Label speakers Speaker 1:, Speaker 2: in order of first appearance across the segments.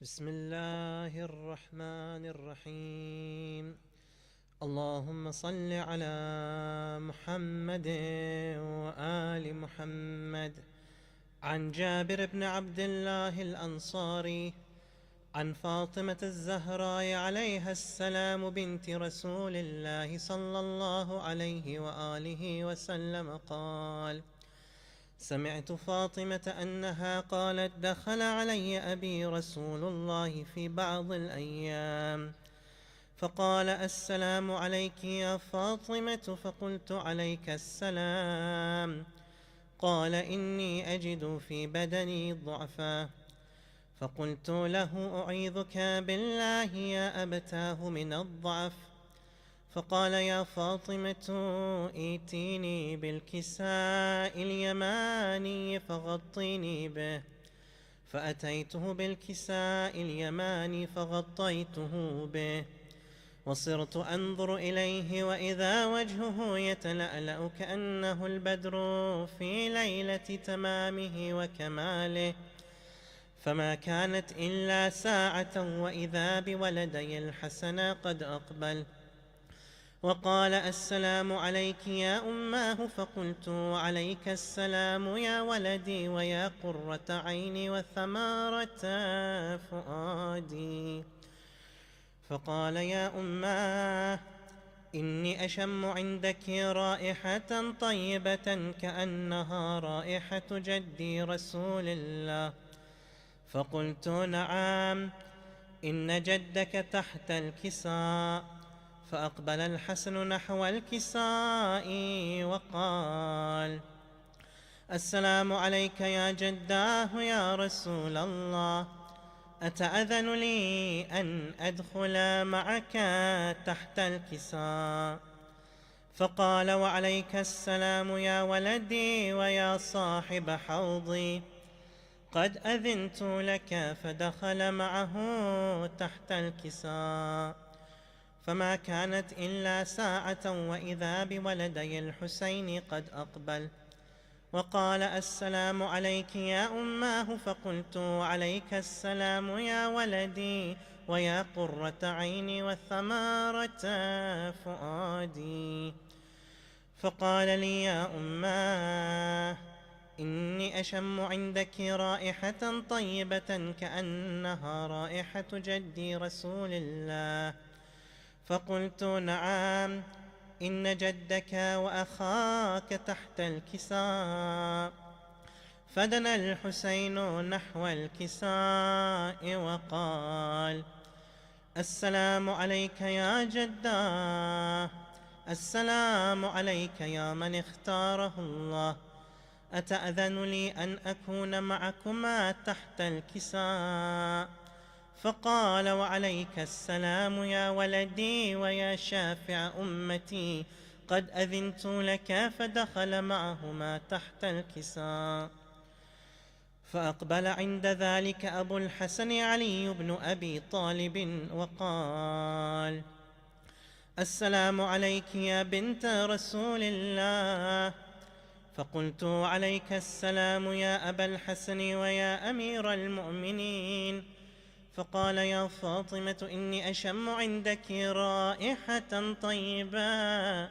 Speaker 1: بسم الله الرحمن الرحيم. اللهم صل على محمد وآل محمد. عن جابر بن عبد الله الأنصاري عن فاطمة الزهراء عليها السلام بنت رسول الله صلى الله عليه وآله وسلم قال: سمعت فاطمة أنها قالت: دخل علي أبي رسول الله في بعض الأيام فقال: السلام عليك يا فاطمة. فقلت: عليك السلام. قال: إني أجد في بدني ضعفا. فقلت له: أعيذك بالله يا أبتاه من الضعف. فقال: يا فاطمة ائتيني بالكساء اليماني فغطيني به. فأتيته بالكساء اليماني فغطيته به، وصرت أنظر إليه وإذا وجهه يتلألأ كأنه البدر في ليلة تمامه وكماله. فما كانت إلا ساعة وإذا بولدي الحسن قد أقبل وقال: السلام عليك يا أماه. فقلت: وعليك السلام يا ولدي ويا قرة عيني وثمارة فؤادي. فقال: يا أماه، إني أشم عندك رائحة طيبة كأنها رائحة جدي رسول الله. فقلت: نعم، إن جدك تحت الكساء. فأقبل الحسن نحو الكساء وقال: السلام عليك يا جداه يا رسول الله، أتأذن لي أن أدخل معك تحت الكساء؟ فقال: وعليك السلام يا ولدي ويا صاحب حوضي، قد أذنت لك. فدخل معه تحت الكساء. فما كانت إلا ساعة وإذا بولدي الحسين قد أقبل وقال: السلام عليك يا أماه. فقلت: عليك السلام يا ولدي ويا قرة عيني وثمارة فؤادي. فقال لي: يا أماه، إني أشم عندك رائحة طيبة كأنها رائحة جدي رسول الله. فقلت: نعم، إن جدك وأخاك تحت الكساء. فدنا الحسين نحو الكساء وقال: السلام عليك يا جداه، السلام عليك يا من اختاره الله، أتأذن لي أن أكون معكما تحت الكساء؟ فقال: وعليك السلام يا ولدي ويا شافع أمتي، قد أذنت لك. فدخل معهما تحت الكساء. فأقبل عند ذلك أبو الحسن علي بن أبي طالب وقال: السلام عليك يا بنت رسول الله. فقلت: عليك السلام يا أبا الحسن ويا أمير المؤمنين. فقال: يا فاطمة، إني أشم عندك رائحة طيبة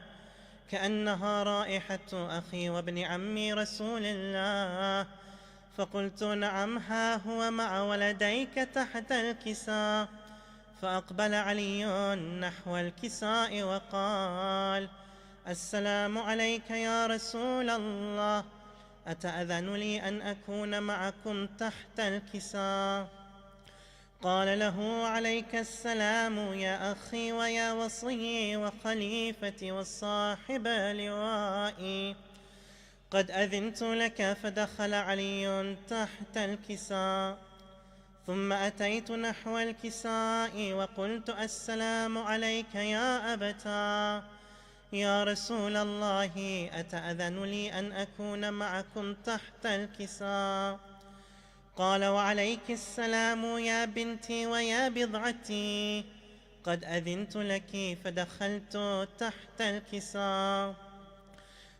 Speaker 1: كأنها رائحة أخي وابن عمي رسول الله. فقلت: نعم، ها هو مع ولديك تحت الكساء. فأقبل علي نحو الكساء وقال: السلام عليك يا رسول الله، أتأذن لي أن أكون معكم تحت الكساء؟ قال له: عليك السلام يا أخي ويا وصي وخليفتي والصاحب لوائي، قد أذنت لك. فدخل علي تحت الكساء. ثم أتيت نحو الكساء وقلت: السلام عليك يا أبتاه يا رسول الله، أتأذن لي أن أكون معكم تحت الكساء؟ قال: وعليك السلام يا بنتي ويا بضعتي، قد أذنت لك. فدخلت تحت الكساء.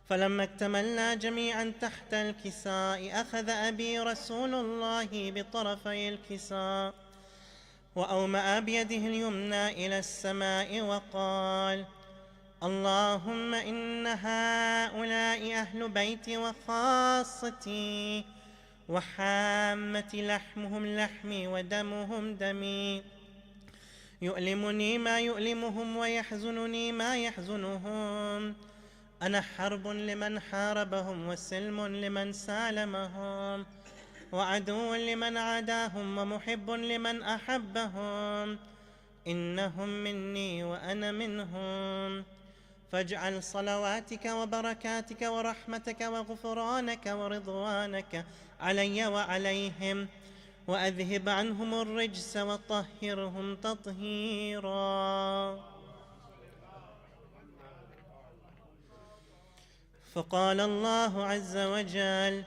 Speaker 1: فلما اكتملنا جميعا تحت الكساء أخذ أبي رسول الله بطرفي الكساء وأومأ بيده اليمنى إلى السماء وقال: اللهم إن هؤلاء أهل بيتي وخاصتي وحامة، لحمهم لحمي ودمهم دمي، يؤلمني ما يؤلمهم ويحزنني ما يحزنهم. أنا حرب لمن حاربهم وسلم لمن سالمهم، وعدو لمن عاداهم ومحب لمن أحبهم. إنهم مني وأنا منهم. فاجعل صلواتك وبركاتك ورحمتك وغفرانك ورضوانك علي وعليهم، وأذهب عنهم الرجس وطهرهم تطهيرا. فقال الله عز وجل: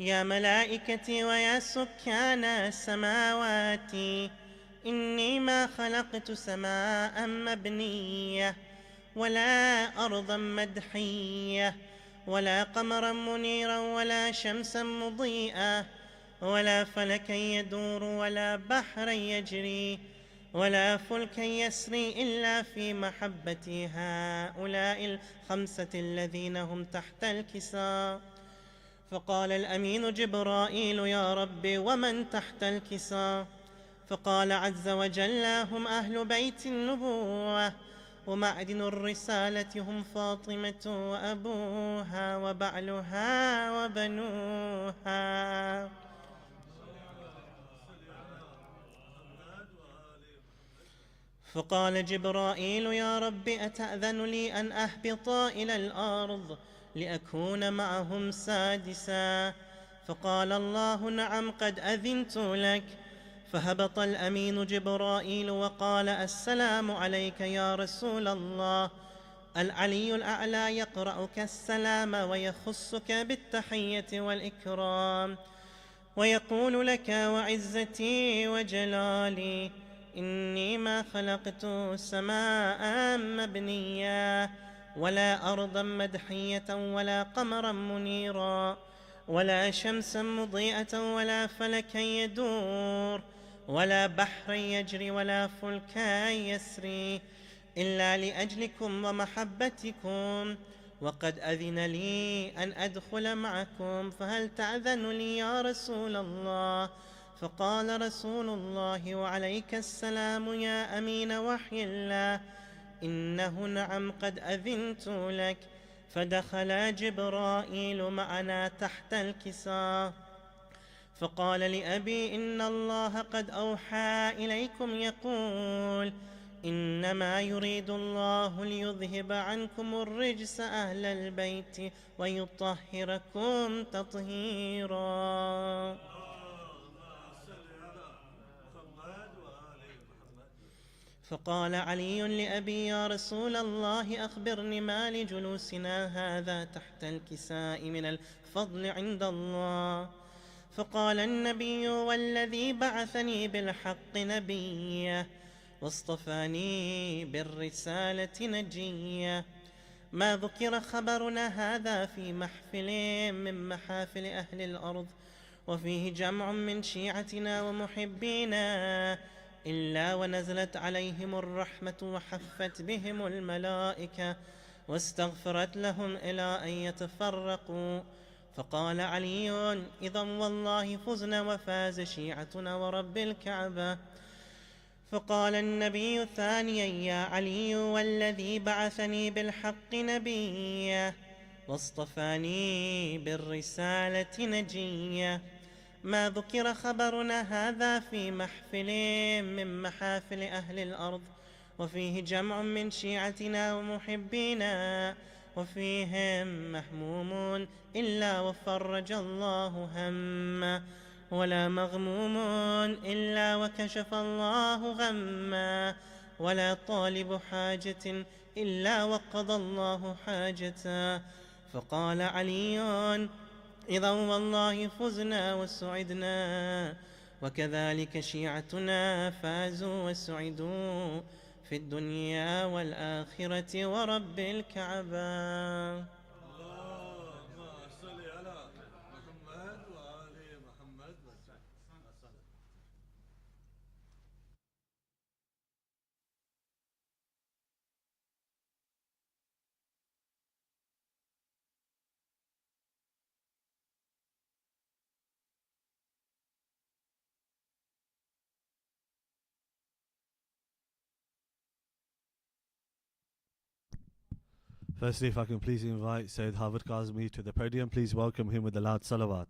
Speaker 1: يا ملائكتي ويا سكان السماوات، إني ما خلقت سماء مبنية ولا أرضا مدحية ولا قمرا منيرا ولا شمسا مضيئة ولا فلكا يدور ولا بحرا يجري ولا فلكا يسري إلا في محبة هؤلاء الخمسة الذين هم تحت الكساء. فقال الأمين جبرائيل: يا رب ومن تحت الكساء؟ فقال عز وجل: هم أهل بيت النبوة ومعدن الرسالة، هم فاطمة وأبوها وبعلها وبنوها. فقال جبرائيل: يا رب أتأذن لي أن أهبط إلى الأرض لأكون معهم سادسا؟ فقال الله: نعم، قد أذنت لك. فهبط الأمين جبرائيل وقال: السلام عليك يا رسول الله. العلي الأعلى يقرأك السلام ويخصك بالتحية والإكرام، ويقول لك: وعزتي وجلالي إني ما خلقت سماء مبنية ولا أرضا مدحية ولا قمرا منيرا ولا شمسا مضيئة ولا فلكا يدور ولا بحرا يجري ولا فلكا يسري إلا لأجلكم ومحبتكم، وقد أذن لي أن أدخل معكم، فهل تأذن لي يا رسول الله؟ فقال رسول الله: وعليك السلام يا أمين وحي الله، إنه نعم قد أذنت لك. فدخل جبرائيل معنا تحت الكساء. فقال لأبي: إن الله قد أوحى إليكم يقول: إنما يريد الله ليذهب عنكم الرجس أهل البيت ويطهركم تطهيرا. فقال علي لأبي: يا رسول الله أخبرني ما لجلوسنا هذا تحت الكساء من الفضل عند الله. فقال النبي: والذي بعثني بالحق نبيا واصطفاني بالرسالة نجيا، ما ذكر خبرنا هذا في محفل من محافل أهل الأرض وفيه جمع من شيعتنا ومحبينا إلا ونزلت عليهم الرحمة وحفت بهم الملائكة واستغفرت لهم إلى أن يتفرقوا. فقال علي: إذا والله فزنا وفاز شيعتنا ورب الكعبة. فقال النبي ثانيا: يا علي، والذي بعثني بالحق نبيا واصطفاني بالرسالة نجيا، ما ذكر خبرنا هذا في محفل من محافل أهل الأرض وفيه جمع من شيعتنا ومحبينا وفيهم محموم إلا وفرج الله همه، ولا مغموم إلا وكشف الله غمه، ولا طالب حاجة إلا وقضى الله حاجته. فقال علي: إذا والله فزنا وسعدنا، وكذلك شيعتنا فازوا وسعدوا في الدنيا والآخرة ورب الكعبة.
Speaker 2: Firstly, if I can please invite Sayyid Hafid Kazmi to the podium, please welcome him with a loud salawat.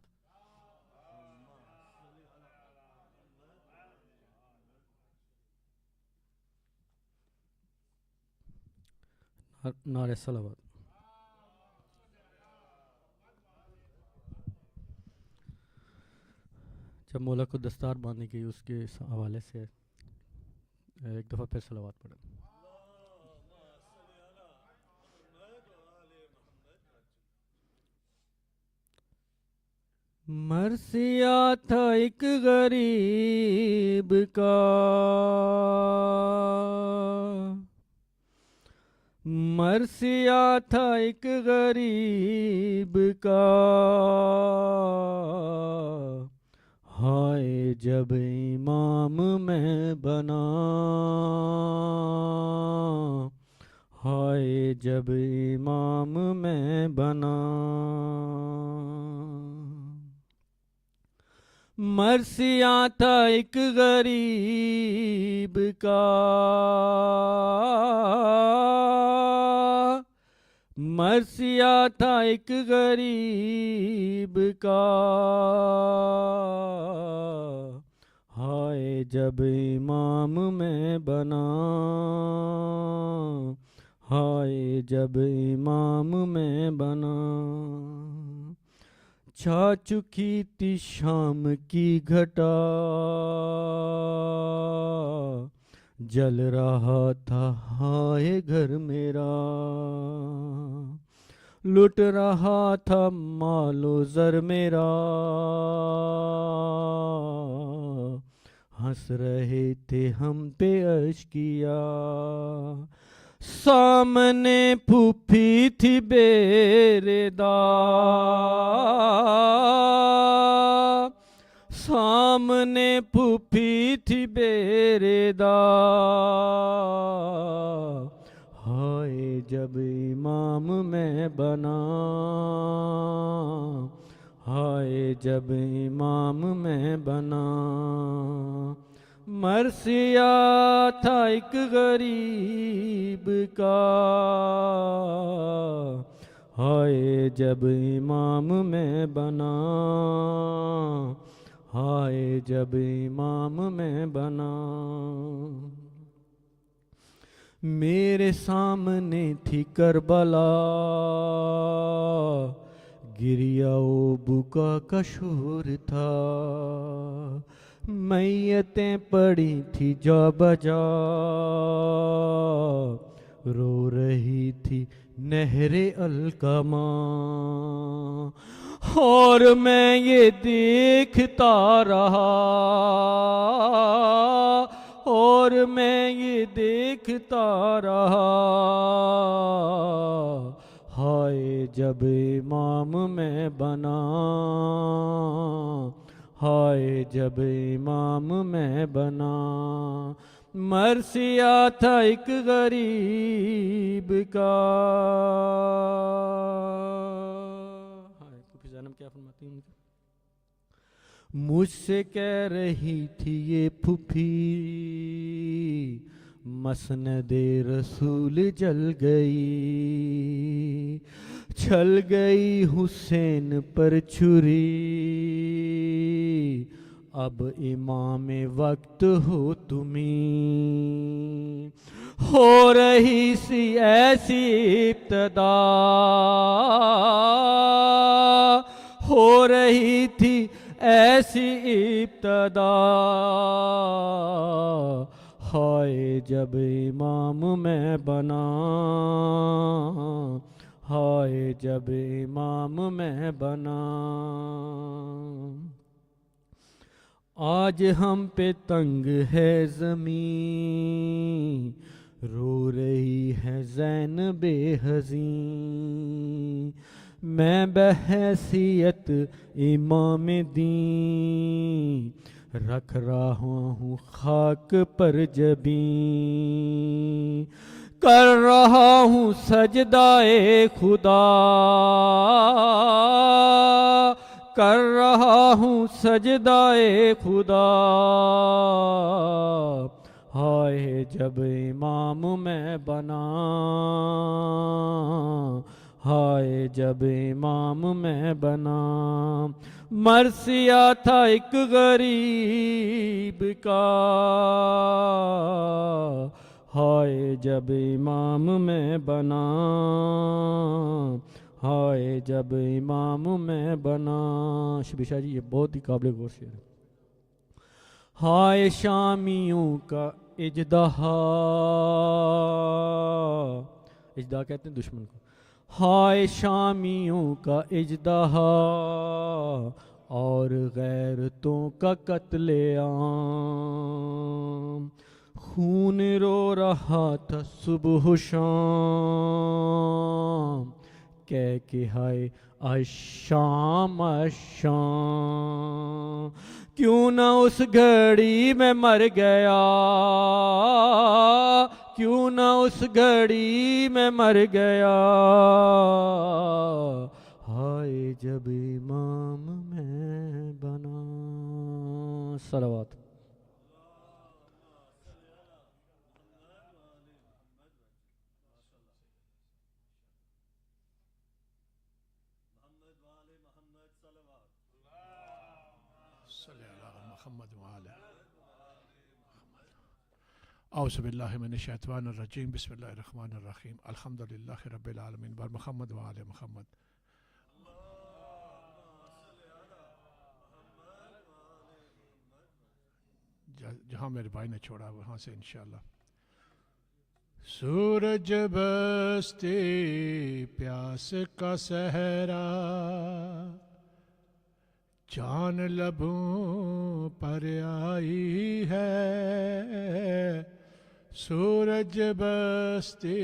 Speaker 3: نعرہ صلوات. جب مولا کو دستار باندھی گئی اس کے حوالے سے ایک دفعہ پھر صلوات پڑھیں. مرثیہ تھا ایک غریب کا، مرثیہ تھا ایک غریب کا، ہائے جب امام میں بنا، ہائے جب امام میں بنا. مرثیہ تھا ایک غریب کا، مرثیہ تھا ایک غریب کا، ہائے جب امام میں بنا، ہائے جب امام میں بنا. چھا چکی تھی شام کی گھٹا، جل رہا تھا ہائے گھر میرا، لٹ رہا تھا مال و زر میرا، ہنس رہے تھے ہم پہ اشکیا. سامنے پھوپھی تھی بیردا، سامنے پھوپھی تھی بیردا، ہائے جب امام میں بنا، ہائے جب امام میں بنا. مرثیہ تھا ایک غریب کا، ہائے جب امام میں بنا، ہائے جب امام میں بنا. میرے سامنے تھی کربلا، گریا و بکا کا شور تھا، میتیں پڑی تھی جا بجا، رو رہی تھی نہر الکما، اور میں یہ دیکھتا رہا، اور میں یہ دیکھتا رہا، ہائے جب امام میں بنا، ہائے جب امام میں بنا. مرثیہ تھا ایک غریب کا. پھوپھی زینب کیا فرماتی ہیں؟ مجھ سے کہہ رہی تھی یہ پھوپھی، مسند رسول جل گئی، چھل گئی حسین پر چھری، اب امام وقت ہو تمہیں. ہو رہی سی ایسی ابتدا، ہو رہی تھی ایسی ابتدا، ہائے جب امام میں بنا، ہائے جب امام میں بنا. آج ہم پہ تنگ ہے زمین، رو رہی ہے زینب حزین، میں بحیثیت امام دین، رکھ رہا ہوں خاک پر جبین، کر رہا ہوں سجدہ خدا، کر رہا ہوں سجدہ خدا، ہائے جب امام میں بنا، ہائے جب امام میں بنا، مرثیہ تھا ایک غریب کا، ہائے جب امام میں بنا، ہائے جب امام میں بنا۔ شبی شاہ جی یہ بہت ہی قابل غور شعر ہے۔ ہائے شامیوں کا اژدہا، اژدہا کہتے ہیں دشمن کو، ہائے شامیوں کا اژدہا اور غیرتوں کا قتل عام، خون رو رہا تھا صبح و شام، کہہ کہ ہائے الشام الشام، کیوں نہ اس گھڑی میں مر گیا، کیوں نہ اس گھڑی میں مر گیا، ہائے جب امام میں بنا۔ صلوات۔
Speaker 4: صلی اللہ محمد وعلی اعوذ باللہ من الشیطان الرجیم، بسم اللہ الرحمن الرحیم، الحمدللہ رب العالمین، بر محمد وعلی محمد۔ جہاں میرے بھائی نے چھوڑا وہاں سے انشاءاللہ۔ سورج بستے پیاس کا صحرا، جان لبوں پر آئی ہے، سورج بستے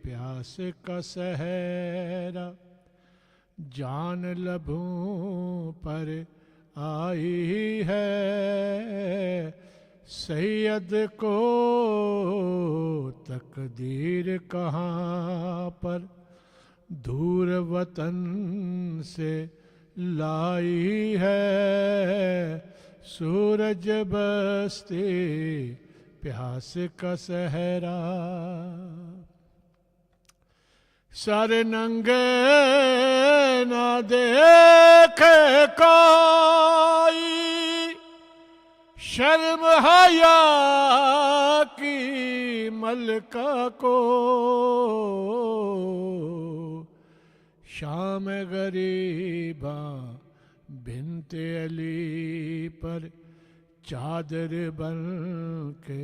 Speaker 4: پیاس کا صحرا، جان لبوں پر آئی ہے، سید کو تقدیر کہاں پر دور وطن سے لائی ہے، سورج بستے پیاس کا صحرا، سر ننگے نہ دیکھے کوئی، شرم حیا کی ملکہ کو، شام غریباں بنت علی پر چادر بن کے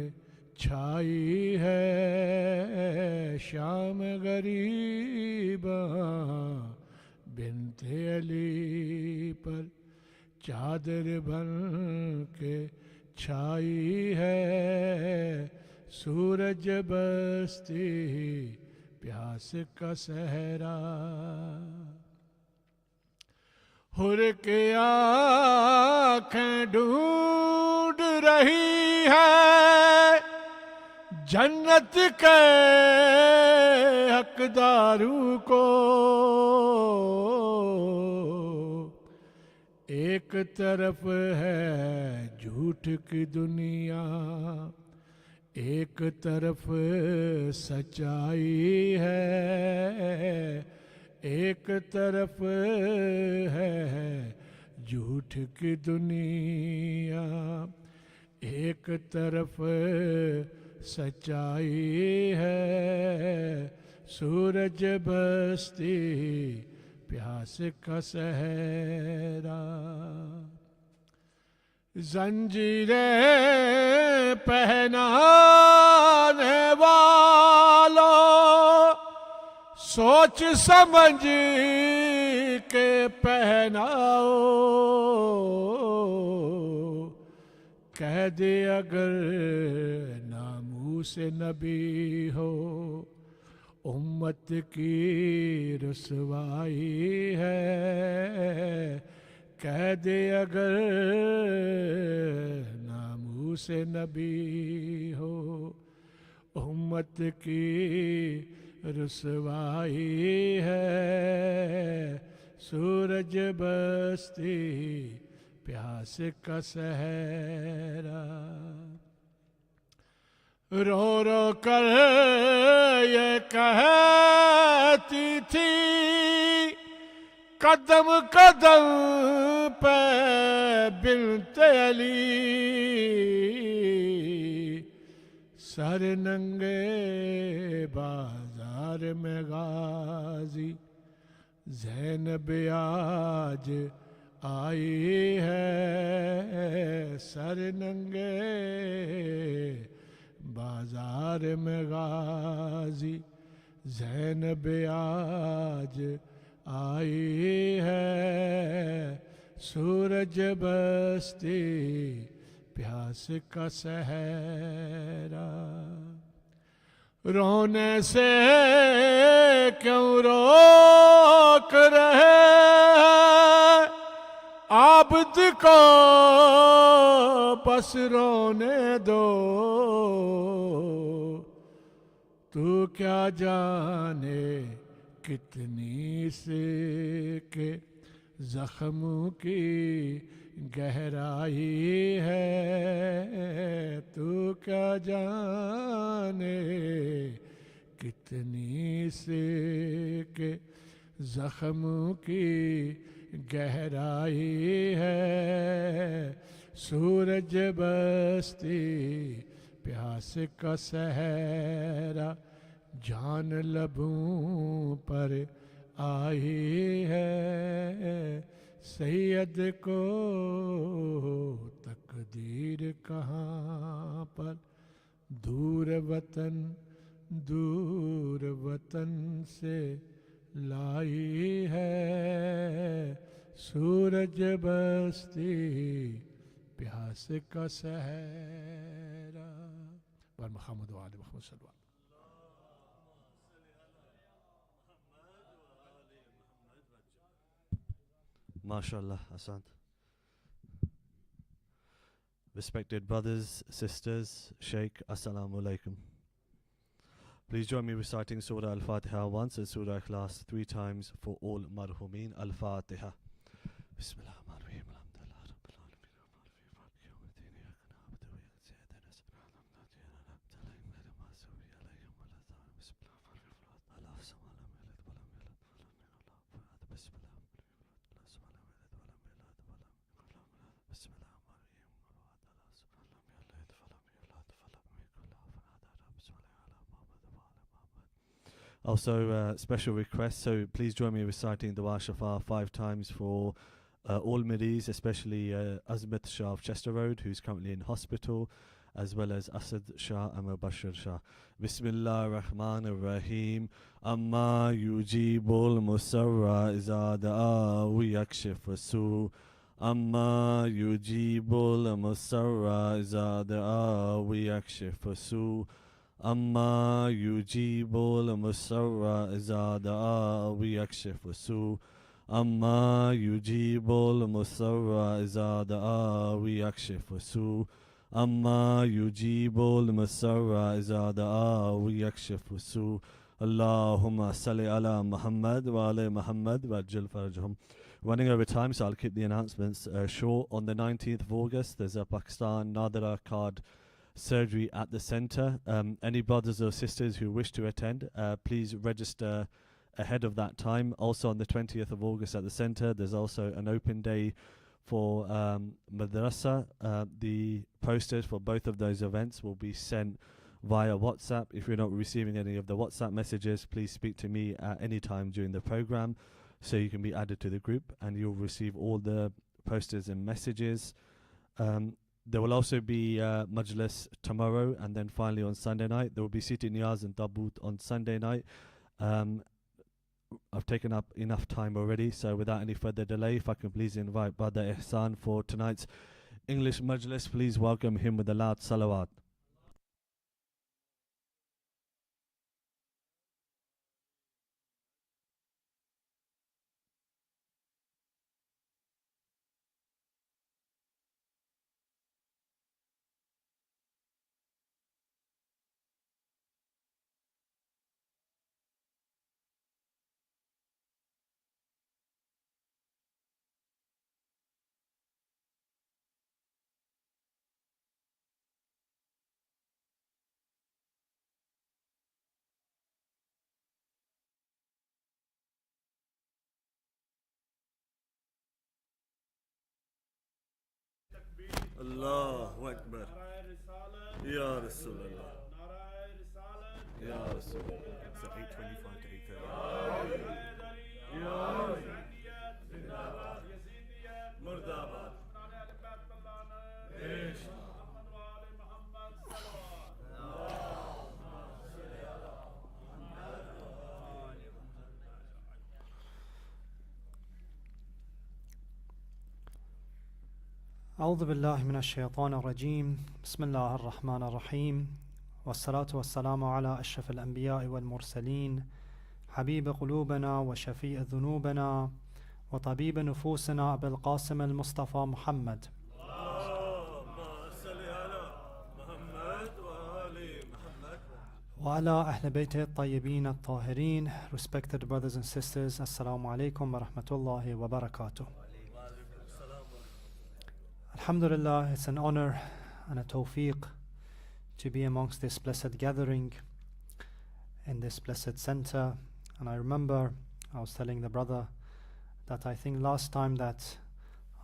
Speaker 4: چھائی ہے، شام غریباں بنت علی پر چادر بن کے چھائی ہے، سورج بستی پیاس کا صحرا، حر کی آنکھیں ڈھونڈ رہی ہے جنت کے حقداروں کو، ایک طرف ہے جھوٹ کی دنیا، ایک طرف سچائی ہے، ایک طرف ہے جھوٹ کی دنیا، ایک طرف سچائی ہے، سورج بستی پیاس کا صحرا، زنجیریں پہنانے والوں سوچ سمجھ کے پہناؤ، قید اگر ناموس نبی ہو امت کی رسوائی ہے، قید اگر ناموس نبی ہو امت کی رسوائی ہے، سورج بستی پیاس کا صحرا، رو رو کر یہ کہتی تھی قدم قدم پہ بنت علی سر ننگے بازار میں غازی زینب آج آئی ہے سر ننگے بازار میں غازی زینب آج آئی ہے سورج بستی پیاس کا صحرا رونے سے کیوں روک رہے عابد کو بس رونے دو تو کیا جانے کتنی سے کہ زخم کی گہرائی ہے تو کیا جانے کتنی سے کہ زخم کی گہرائی ہے سورج بستی پیاس کا صحرا جان لبوں پر آئی ہے سید کو تقدیر کہاں پر دور وطن سے لائی ہے سورج بستی پیاس کا صحرا بر محمد و آل محمد صلی اللہ علیہ وسلم
Speaker 2: MashaAllah, Ehsan. Respected brothers, sisters, Sheikh, Assalamu alaikum. Please join me reciting Surah Al-Fatiha once and Surah Ikhlas 3 times for all marhumeen. Al-Fatiha. Bismillah. Also, special request, so please join me reciting the Dua Shafa 5 times for all Midis, especially Azmat Shah of Chester Road, who's currently in hospital, as well as Asad Shah and Mubashir Shah. Bismillah ar-Rahman ar-Rahim. Amma yujibul musarra iza da'a wa yakshif su. Amma yujibul musarra iza da'a wa yakshif su. أما يجيب المسر إذا دعا ويكشف السوء أما يجيب المسر إذا دعا ويكشف السوء أما يجيب المسر إذا دعا ويكشف السوء اللهم صل على محمد وعلى محمد وعجل فرجهم. Running over time, so I'll keep the announcements short. On the 19th of August, there's a Pakistan Nadara card surgery at the centre. Any brothers or sisters who wish to attend, please register ahead of that time. Also on the 20th of August at the centre, there's also an open day for madrasa. The posters for both of those events will be sent via WhatsApp. If you're not receiving any of the WhatsApp messages, please speak to me at any time during the program so you can be added to the group and you'll receive all the posters and messages. There will also be Majlis tomorrow, and then finally on Sunday night. There will be Siti Niyaz and Tabut on Sunday night. I've taken up enough time already, so without any further delay, if I can please invite Brother Ehsan for tonight's English Majlis. Please welcome him with a loud salawat. Allahu Akbar. Ya Rasulullah. Ya Rasulullah. So 8:25 to 8:30. Ya Murdabad.
Speaker 5: أعوذ بالله من الشيطان الرجيم بسم الله الرحمن الرحيم والصلاة والسلام على أشرف الأنبياء والمرسلين حبيب قلوبنا وشفيء ذنوبنا وطبيب نفوسنا أبي القاسم المصطفى محمد وعلى أهل بيته الطيبين الطاهرين. Respected brothers and sisters, Assalamu alaikum wa rahmatullahi wa barakatuh. Alhamdulillah, it's an honor and a tawfiq to be amongst this blessed gathering in this blessed center. And I remember I was telling the brother that I think last time that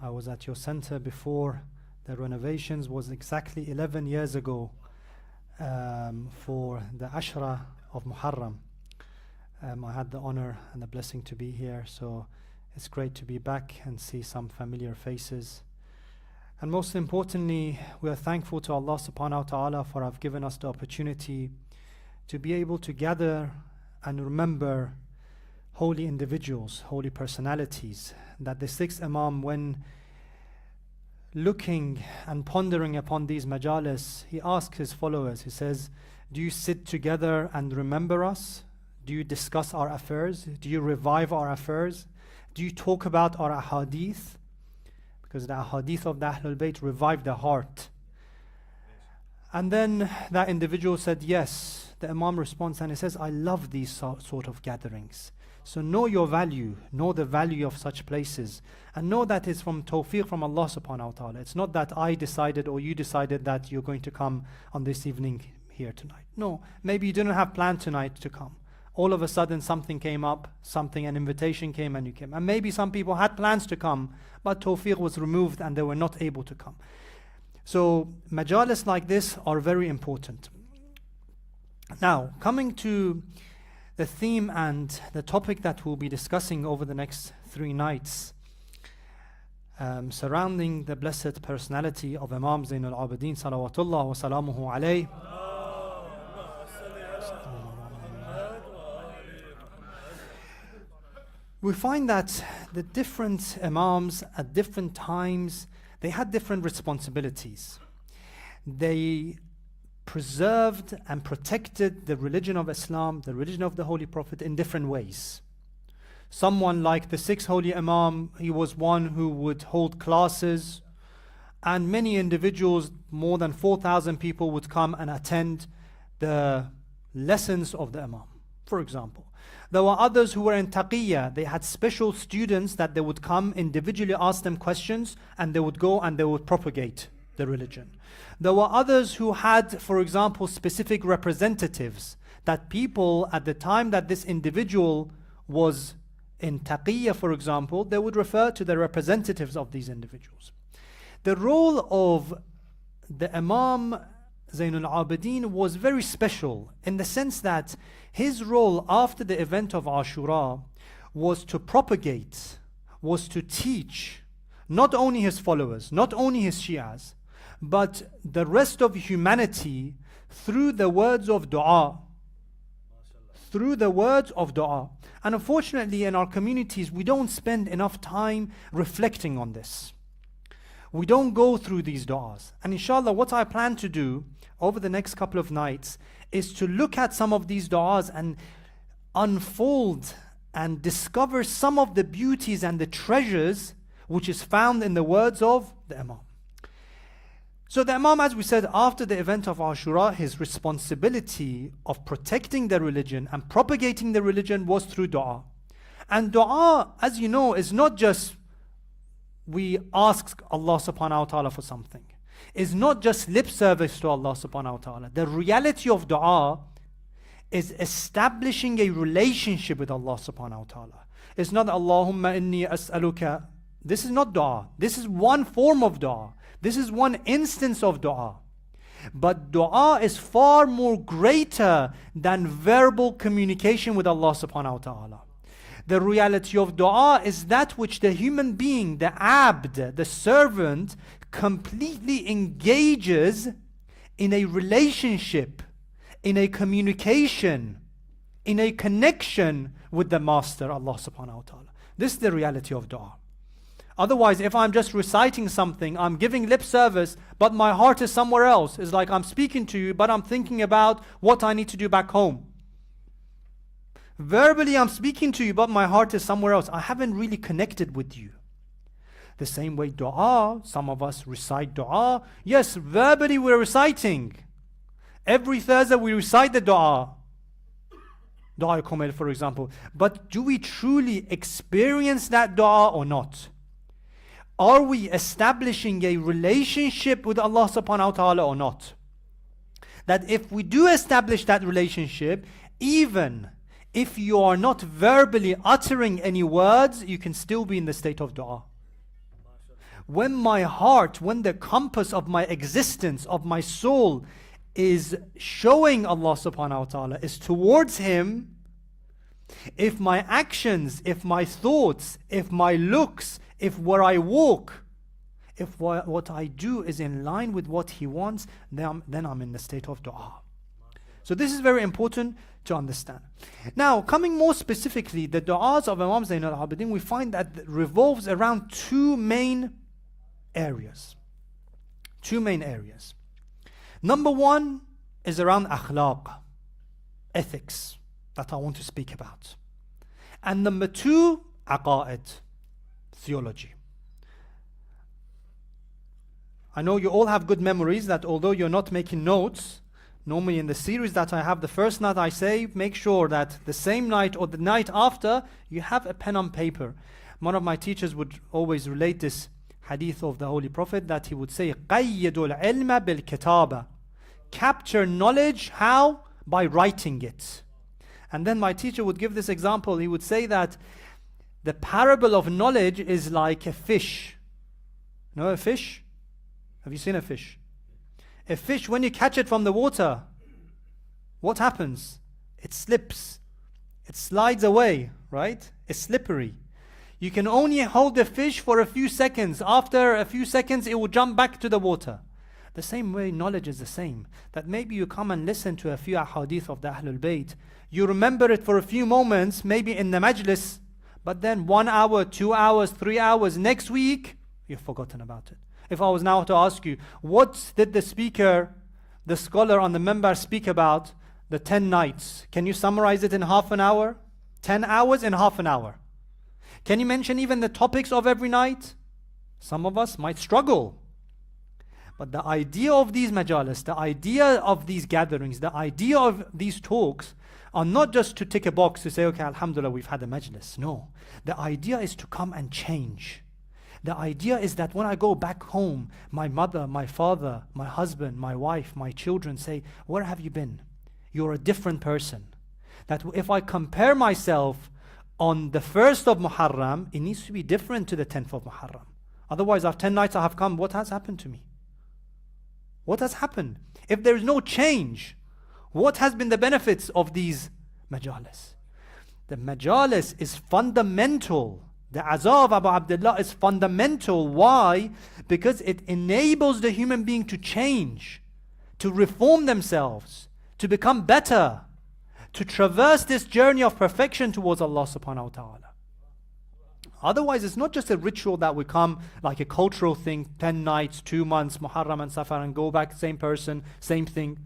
Speaker 5: I was at your center before the renovations was exactly 11 years ago, for the Ashra of Muharram. I had the honor and the blessing to be here, so it's great to be back and see some familiar faces. And most importantly, we are thankful to Allah subhanahu wa ta'ala for have given us the opportunity to be able to gather and remember holy individuals, holy personalities, that the sixth Imam, when looking and pondering upon these majalis, he asks his followers, he says, do you sit together and remember us? Do you discuss our affairs? Do you revive our affairs? Do you talk about our ahadith? Because the ahadith of the Ahlul Bayt revived the heart. And then that individual said, yes. The Imam responds and he says, I love these sort of gatherings. So know your value, know the value of such places, and know that it's from tawfiq from Allah subhanahu wa ta'ala. It's not that I decided or you decided that you're going to come on this evening here tonight. No, maybe you didn't have planned tonight to come. All of a sudden something came up, an invitation came and you came. And maybe some people had plans to come, but tawfiq was removed and they were not able to come. So majalis like this are very important. Now, coming to the theme and the topic that we'll be discussing over the next 3 nights, surrounding the blessed personality of Imam Zain al-Abidin salawatullah wa salamuhu alayh. We find that the different Imams at different times, they had different responsibilities. They preserved and protected the religion of Islam, the religion of the Holy Prophet in different ways. Someone like the 6th Holy Imam, he was one who would hold classes, and many individuals, more than 4,000 people would come and attend the lessons of the Imam, for example. There were others who were in taqiyya. They had special students that they would come individually, ask them questions, and they would go and they would propagate the religion. There were others who had, for example, specific representatives, that people at the time that this individual was in taqiyya, for example, they would refer to the representatives of these individuals. The role of the Imam Zain al-Abidin was very special in the sense that his role after the event of Ashura was to propagate, was to teach not only his followers, not only his Shias, but the rest of humanity through the words of dua. Through the words of dua. And unfortunately in our communities we don't spend enough time reflecting on this. We don't go through these du'as. And inshallah, what I plan to do over the next couple of nights is to look at some of these du'as and unfold and discover some of the beauties and the treasures which is found in the words of the Imam. So the Imam, as we said, after the event of Ashura, his responsibility of protecting the religion and propagating the religion was through dua. And dua, as you know, is not just we ask Allah subhanahu wa ta'ala for something. It's not just lip service to Allah subhanahu wa ta'ala. The reality of dua is establishing a relationship with Allah subhanahu wa ta'ala. It's not Allahumma inni as'aluka. This is not dua. This is one form of dua. This is one instance of dua. But dua is far more greater than verbal communication with Allah subhanahu wa ta'ala. The reality of dua is that which the human being, the abd, the servant, completely engages in a relationship, in a communication, in a connection with the Master, Allah subhanahu wa ta'ala. This is the reality of dua. Otherwise, if I'm just reciting something, I'm giving lip service, but my heart is somewhere else. It's like I'm speaking to you, but I'm thinking about what I need to do back home. Verbally, I'm speaking to you, but my heart is somewhere else. I haven't really connected with you. The same way dua, some of us recite dua. Yes, verbally we're reciting. Every Thursday we recite the dua. Dua Komel, for example. But do we truly experience that dua or not? Are we establishing a relationship with Allah subhanahu wa ta'ala or not? That if we do establish that relationship, even if you are not verbally uttering any words, you can still be in the state of dua. When my heart, when the compass of my existence, of my soul is showing Allah subhanahu wa ta'ala, is towards Him, if my actions, if my thoughts, if my looks, if where I walk, if what I do is in line with what He wants, then I'm in the state of dua. So this is very important to understand. Now, coming more specifically, the du'as of Imam Zain al-Abidin, we find that revolves around two main areas. Two main areas. Number one is around akhlaq, ethics, that I want to speak about. And number two, aqa'id, theology. I know you all have good memories, that although you're not making notes, normally in the series that I have, the first night I say, make sure that the same night or the night after, you have a pen on paper. One of my teachers would always relate this hadith of the Holy Prophet, that he would say, قَيِّدُ الْعِلْمَ بِالْكِتَابَةِ. Capture knowledge, how? By writing it. And then my teacher would give this example. He would say that the parable of knowledge is like a fish. Know a fish? Have you seen a fish? A fish, when you catch it from the water, what happens? It slips. It slides away, right? It's slippery. You can only hold the fish for a few seconds. After a few seconds, it will jump back to the water. The same way knowledge is the same. That maybe you come and listen to a few ahadith of the Ahlul Bayt. You remember it for a few moments, maybe in the majlis, but then 1 hour, 2 hours, 3 hours, next week, you've forgotten about it. If I was now to ask you, what did the speaker, the scholar on the minbar speak about the 10 nights? Can you summarize it in half an hour? 10 hours in half an hour. Can you mention even the topics of every night? Some of us might struggle. But the idea of these majalis, the idea of these gatherings, the idea of these talks are not just to tick a box to say, okay, alhamdulillah, we've had a majlis. No. The idea is to come and change. The idea is that when I go back home, my mother, my father, my husband, my wife, my children say, where have you been? You're a different person. That if I compare myself on the 1st of Muharram, it needs to be different to the 10th of Muharram. Otherwise, after 10 nights I have come, what has happened to me? What has happened? If there is no change, what has been the benefits of these majalis? The majalis is fundamental. The azah of Abu Abdullah is fundamental. Why? Because it enables the human being to change, to reform themselves, to become better, to traverse this journey of perfection towards Allah subhanahu wa ta'ala. Otherwise, it's not just a ritual that we come like a cultural thing, 10 nights, 2 months, Muharram and Safar, and go back, same person, same thing,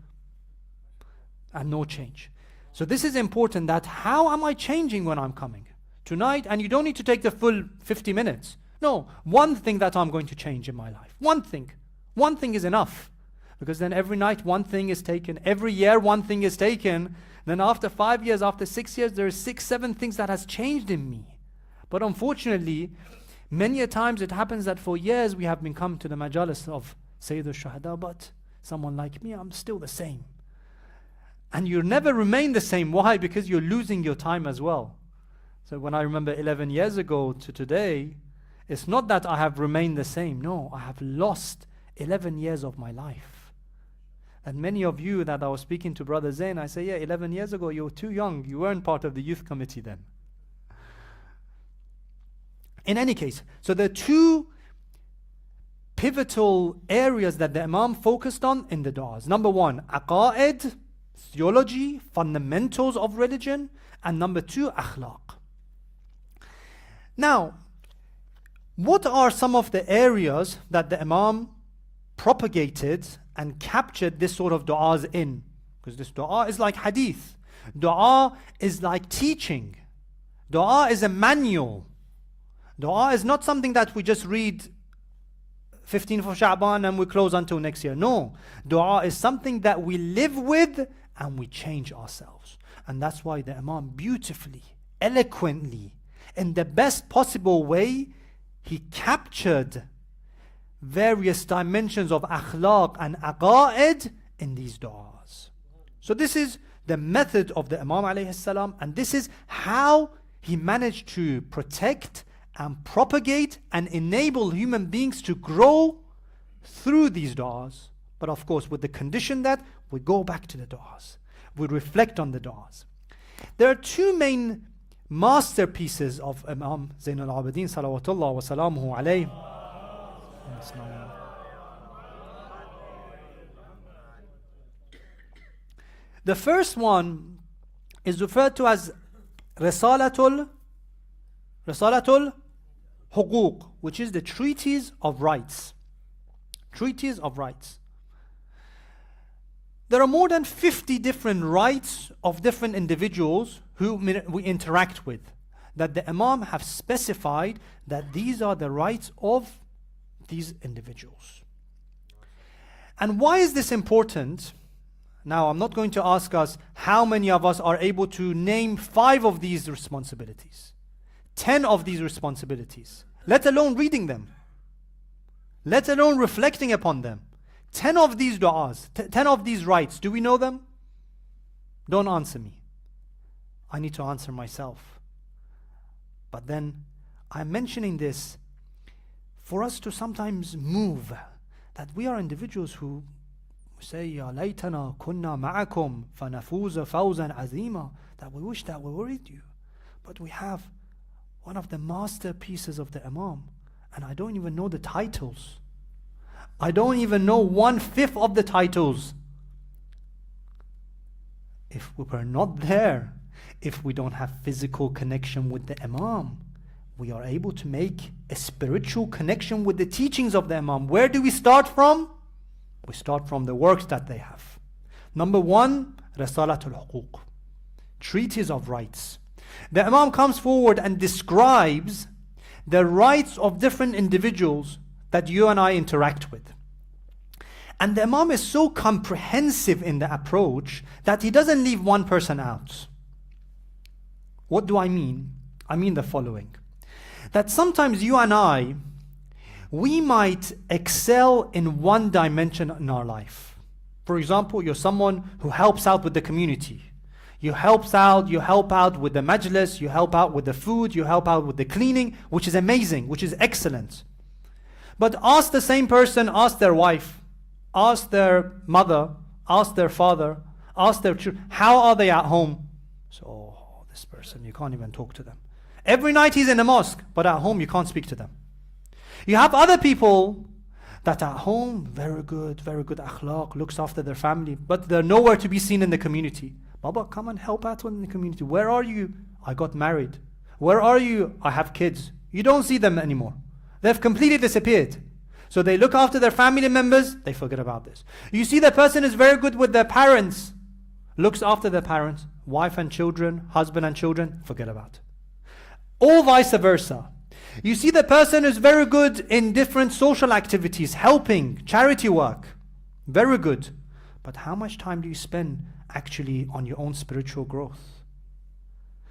Speaker 5: and no change. So this is important, that how am I changing when I'm coming? Tonight, and you don't need to take the full 50 minutes. No, one thing that I'm going to change in my life. One thing. One thing is enough. Because then every night one thing is taken. Every year one thing is taken. Then after 5 years, after 6 years, there are 6, 7 things that has changed in me. But unfortunately, many a times it happens that for years we have been come to the majalis of Sayyid al-Shuhada, but someone like me, I'm still the same. And you never remain the same. Why? Because you're losing your time as well. So when I remember 11 years ago to today, it's not that I have remained the same. No, I have lost 11 years of my life. And many of you that I was speaking to Brother Zain, I say, yeah, 11 years ago, you were too young. You weren't part of the youth committee then. In any case, so there are two pivotal areas that the Imam focused on in the du'as. Number one, aqa'id, theology, fundamentals of religion. And number two, akhlaq. Now, what are some of the areas that the Imam propagated and captured this sort of du'as in? Because this du'a is like hadith. Du'a is like teaching. Du'a is a manual. Du'a is not something that we just read 15th of Sha'ban and we close until next year. No. Du'a is something that we live with and we change ourselves. And that's why the Imam beautifully, eloquently, in the best possible way, he captured various dimensions of akhlaq and aqa'id in these du'as. So this is the method of the Imam alayhi salam, and this is how he managed to protect and propagate and enable human beings to grow through these du'as. But of course, with the condition that we go back to the du'as. We reflect on the du'as. There are two main masterpieces of Imam Zain al-Abidin salawatullah wa salamuhu alayhi. The first one is referred to as Risalatul Huquq, which is the treatise of rights. Treatise of rights. There are more than 50 different rights of different individuals who we interact with, that the Imam have specified that these are the rights of these individuals. And why is this important? Now, I'm not going to ask us how many of us are able to name 5 of these responsibilities, 10 of these responsibilities, let alone reading them, let alone reflecting upon them. 10 of these du'as, 10 of these rights, do we know them? Don't answer me. I need to answer myself. But then, I'm mentioning this for us to sometimes move, that we are individuals who say, Ya laytana kunna ma'akum fanafuza fawzan azima, that we wish that we were with you. But we have one of the masterpieces of the Imam, and I don't even know the titles. I don't even know 1/5 of the titles. If we were not there, if we don't have physical connection with the Imam, we are able to make a spiritual connection with the teachings of the Imam. Where do we start from? We start from the works that they have. Number 1, Risalatul Huquq, treatise of rights. The Imam comes forward and describes the rights of different individuals that you and I interact with. And the Imam is so comprehensive in the approach that he doesn't leave one person out. What do I mean? I mean the following. That sometimes you and I, we might excel in one dimension in our life. For example, you're someone who helps out with the community. You help out with the majlis, you help out with the food, you help out with the cleaning, which is amazing, which is excellent. But ask the same person, ask their wife, ask their mother, ask their father, ask their children, how are they at home? So, oh, this person, you can't even talk to them. Every night he's in the mosque, but at home you can't speak to them. You have other people that at home, very good akhlaq, looks after their family, but they're nowhere to be seen in the community. Baba, come and help out in the community. Where are you? I got married. Where are you? I have kids. You don't see them anymore. They've completely disappeared. So they look after their family members, they forget about this. You see the person is very good with their parents, looks after their parents, wife and children, husband and children, forget about it. Or vice versa. You see the person is very good in different social activities, helping, charity work, very good. But how much time do you spend actually on your own spiritual growth?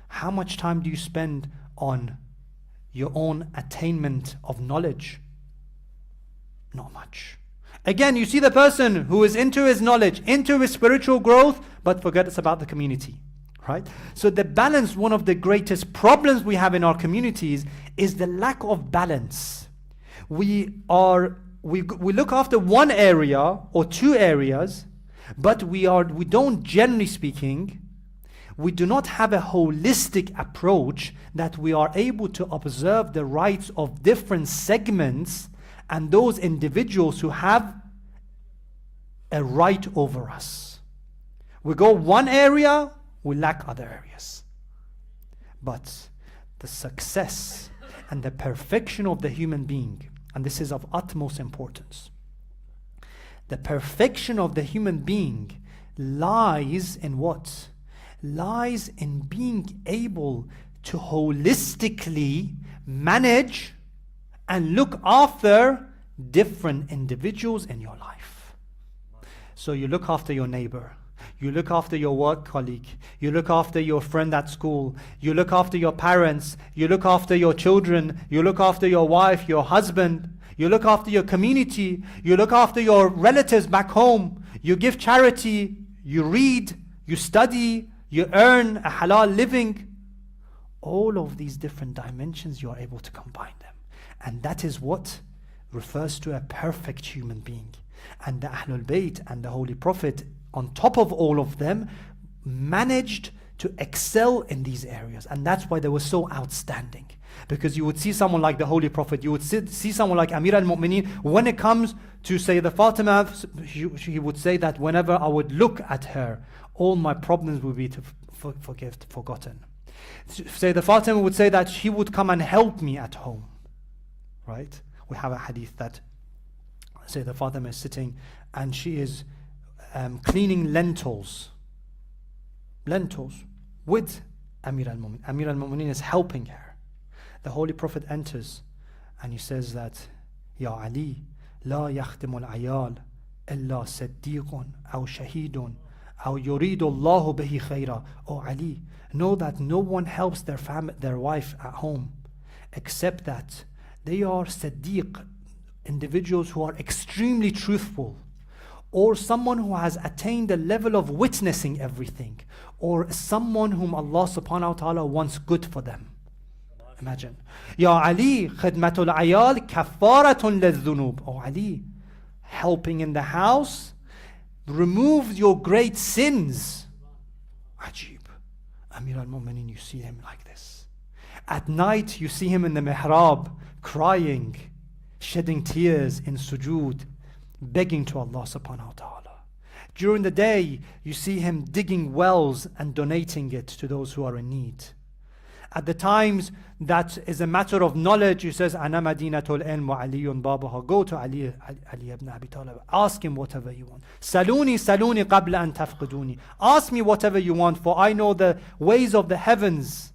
Speaker 5: How much time do you spend on your own attainment of knowledge? Not much. Again, you see the person who is into his knowledge, into his spiritual growth, but forgets about the community. Right? So the balance, one of the greatest problems we have in our communities is the lack of balance. We are we look after one area or two areas, but we don't, generally speaking, we do not have a holistic approach that we are able to observe the rights of different segments and those individuals who have a right over us. We go one area, we lack other areas. But the success and the perfection of the human being, and this is of utmost importance, the perfection of the human being lies in what? Lies in being able to holistically manage and look after different individuals in your life. So you look after your neighbor, you look after your work colleague, you look after your friend at school, you look after your parents, you look after your children, you look after your wife, your husband, you look after your community, you look after your relatives back home, you give charity, you read, you study, you earn a halal living. All of these different dimensions, you are able to combine them. And that is what refers to a perfect human being. And the Ahlul Bayt and the Holy Prophet, on top of all of them, managed to excel in these areas. And that's why they were so outstanding. Because you would see someone like the Holy Prophet, you would see someone like Amir al-Mu'mineen, when it comes to Sayyidah Fatima, he would say that whenever I would look at her, all my problems would be forgotten. Sayyidah Fatima would say that she would come and help me at home. Right? We have a hadith that Sayyidah Fatima is sitting and she is cleaning lentils with Amir al-Mu'mineen. Amir al-Mu'mineen is helping her. The Holy Prophet enters and he says that, Ya Ali, la yakhtimu al-ayal illa siddiqun aw shahidun aw yuridu Allahu bihi khayra. Oh Ali, know that no one helps their wife at home except that they are siddiq, individuals who are extremely truthful, or someone who has attained the level of witnessing everything, or someone whom Allah subhanahu wa ta'ala wants good for them. Imagine. Ya Ali, khidmatul ayal kafaratun lidhunub. Oh Ali, helping in the house removes your great sins. Ajib. Amir al-Mu'mineen, you see him like this. At night, you see him in the mihrab, crying, shedding tears in sujood, begging to Allah subhanahu wa ta'ala. During the day, you see him digging wells and donating it to those who are in need. At the times that is a matter of knowledge, he says, Ana madinatul ilm wa aliyun babaha. Go to Ali ibn Abi Talib. Ask him whatever you want. Saluni qabla an tafqiduni. Ask me whatever you want, for I know the ways of the heavens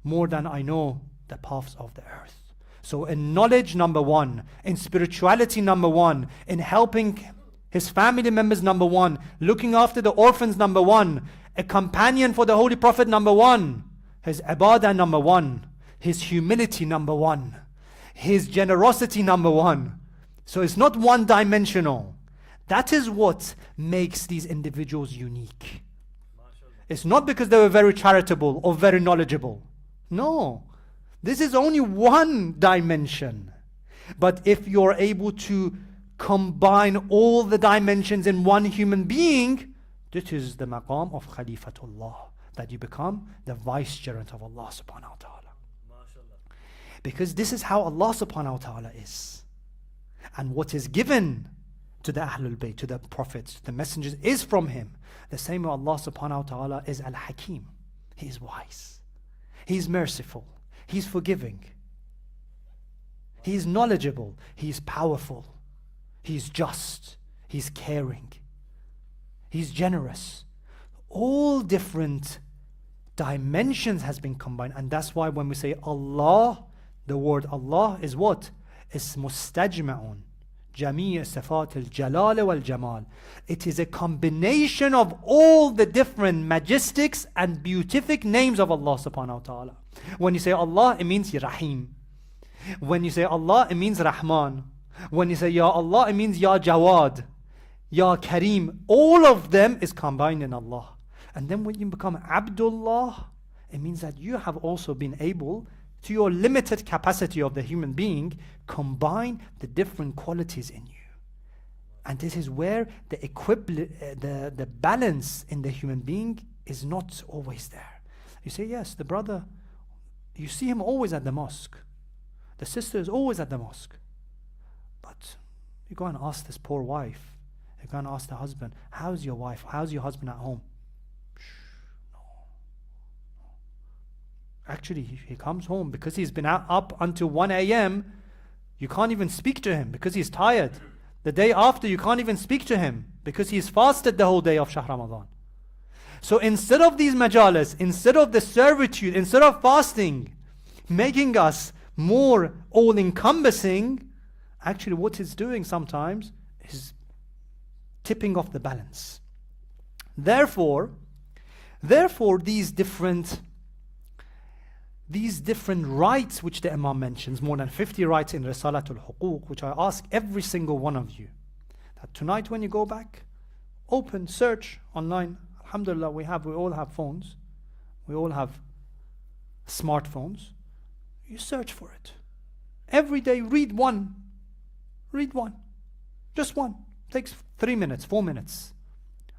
Speaker 5: more than I know the paths of the earth. So in knowledge, number one. In spirituality, number one. In helping his family members, number one. Looking after the orphans, number one. A companion for the Holy Prophet, number one. His ibadah, number one. His humility, number one. His generosity, number one. So it's not one-dimensional. That is what makes these individuals unique. It's not because they were very charitable or very knowledgeable. No. This is only one dimension. But if you're able to combine all the dimensions in one human being, this is the maqam of Khalifatullah, that you become the vicegerent of Allah subhanahu wa ta'ala. Because this is how Allah subhanahu wa ta'ala is. And what is given to the Ahlul Bayt, to the prophets, to the messengers, is from Him. The same way Allah subhanahu wa ta'ala is Al-Hakim. He is wise. He is merciful. He is forgiving. He is knowledgeable. He is powerful. He is just. He is caring. He is generous. All different dimensions has been combined. And that's why when we say Allah, the word Allah is what? It's mustajma'un. Jami' sifat al-jalal wal-jamal. It is a combination of all the different majestics and beatific names of Allah subhanahu wa ta'ala. When you say Allah, it means Rahim. When you say Allah, it means Rahman. When you say Ya Allah, it means Ya Jawad, Ya Kareem. All of them is combined in Allah. And then when you become Abdullah, it means that you have also been able to your limited capacity of the human being, combine the different qualities in you. And this is where the balance in the human being is not always there. You say, yes, the brother, you see him always at the mosque. The sister is always at the mosque. But you go and ask this poor wife, you go and ask the husband, how's your wife? How's your husband at home? No. Actually, he comes home because he's been up until 1 a.m. You can't even speak to him because he's tired. The day after, you can't even speak to him because he's fasted the whole day of Shahr Ramadan. So instead of these majalis, instead of the servitude, instead of fasting, making us more all-encompassing, actually what it's doing sometimes is tipping off the balance. Therefore, these different rights which the Imam mentions, more than 50 rights in Risalatul Huquq, which I ask every single one of you, that tonight when you go back, open, search online. Alhamdulillah, we all have phones. We all have smartphones. You search for it. Every day, read one. Read one. Just one. Takes 3 minutes, 4 minutes.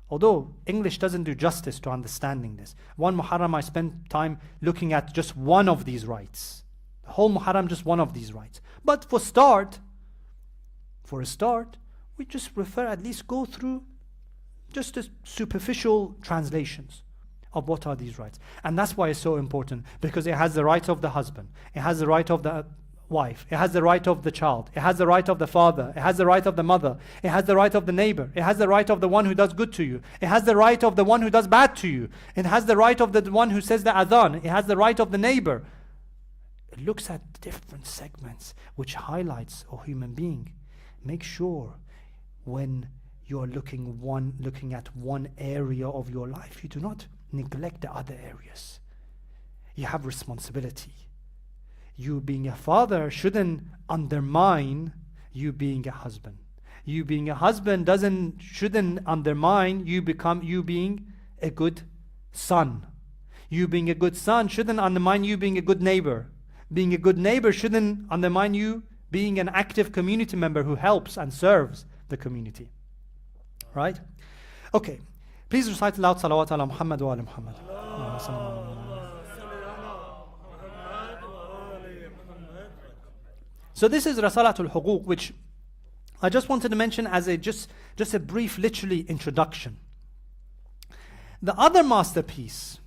Speaker 5: Although English doesn't do justice to understanding this. One Muharram I spent time looking at just one of these rights. The whole Muharram, just one of these rights. But for a start, we just at least go through just the superficial translations of what are these rights. And that's why it's so important, because it has the right of the husband, it has the right of the wife, it has the right of the child, it has the right of the father, it has the right of the mother, it has the right of the neighbor, it has the right of the one who does good to you, it has the right of the one who does bad to you, it has the right of the one who says the adhan, it has the right of the neighbor. It looks at different segments which highlights a human being. Make sure when you're looking at one area of your life, you do not neglect the other areas. You have responsibility. You being a father shouldn't undermine you being a husband. You being a husband shouldn't undermine you being a good son. You being a good son shouldn't undermine you being a good neighbor. Being a good neighbor shouldn't undermine you being an active community member who helps and serves the community. Right? Okay. Please recite aloud salawat ala Muhammad wa ala Muhammad. So this is Risalatul Huquq, which I just wanted to mention as just a brief, literally introduction. The other masterpiece,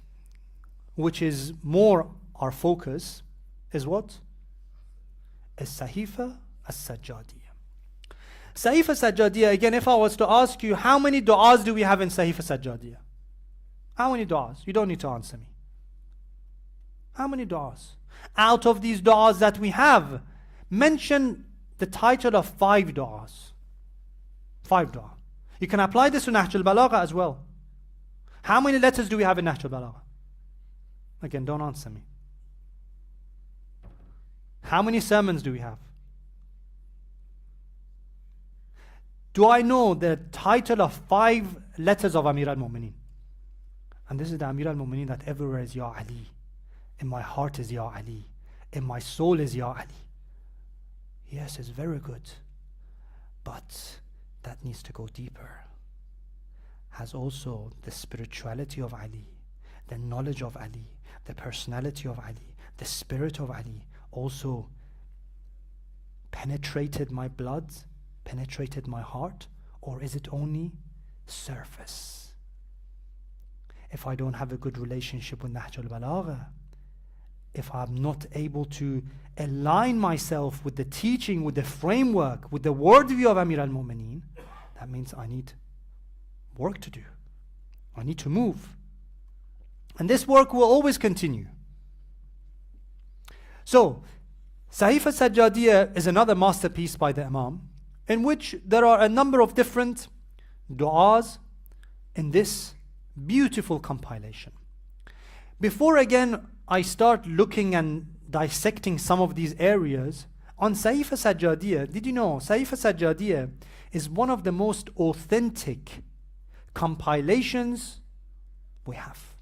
Speaker 5: which is more our focus, is what? Is Sahifa as-Sajjadiyah. Sahifa Sajjadiyah, again, if I was to ask you, how many du'as do we have in Sahifa Sajjadiyah? How many du'as? You don't need to answer me. How many du'as? Out of these du'as that we have, mention the title of 5 du'as. 5 du'as. You can apply this to Nahj al-Balagha as well. How many letters do we have in Nahj al-Balagha? Again, don't answer me. How many sermons do we have? Do I know the title of 5 letters of Amir al-Mu'mineen? And this is the Amir al-Mu'mineen that everywhere is Ya Ali. In my heart is Ya Ali. In my soul is Ya Ali. Yes, it's very good. But that needs to go deeper. Has also the spirituality of Ali, the knowledge of Ali, the personality of Ali, the spirit of Ali also penetrated my blood, penetrated my heart, or is it only surface? If I don't have a good relationship with Nahj al-Balagha, if I'm not able to align myself with the teaching, with the framework, with the worldview of Amir al-Mu'mineen, that means I need work to do. I need to move. And this work will always continue. So, Sahifa Sajjadiyah is another masterpiece by the Imam, in which there are a number of different du'as in this beautiful compilation. Before again I start looking and dissecting some of these areas, on Sahifa Sajjadiyah, did you know Sahifa Sajjadiyah is one of the most authentic compilations we have.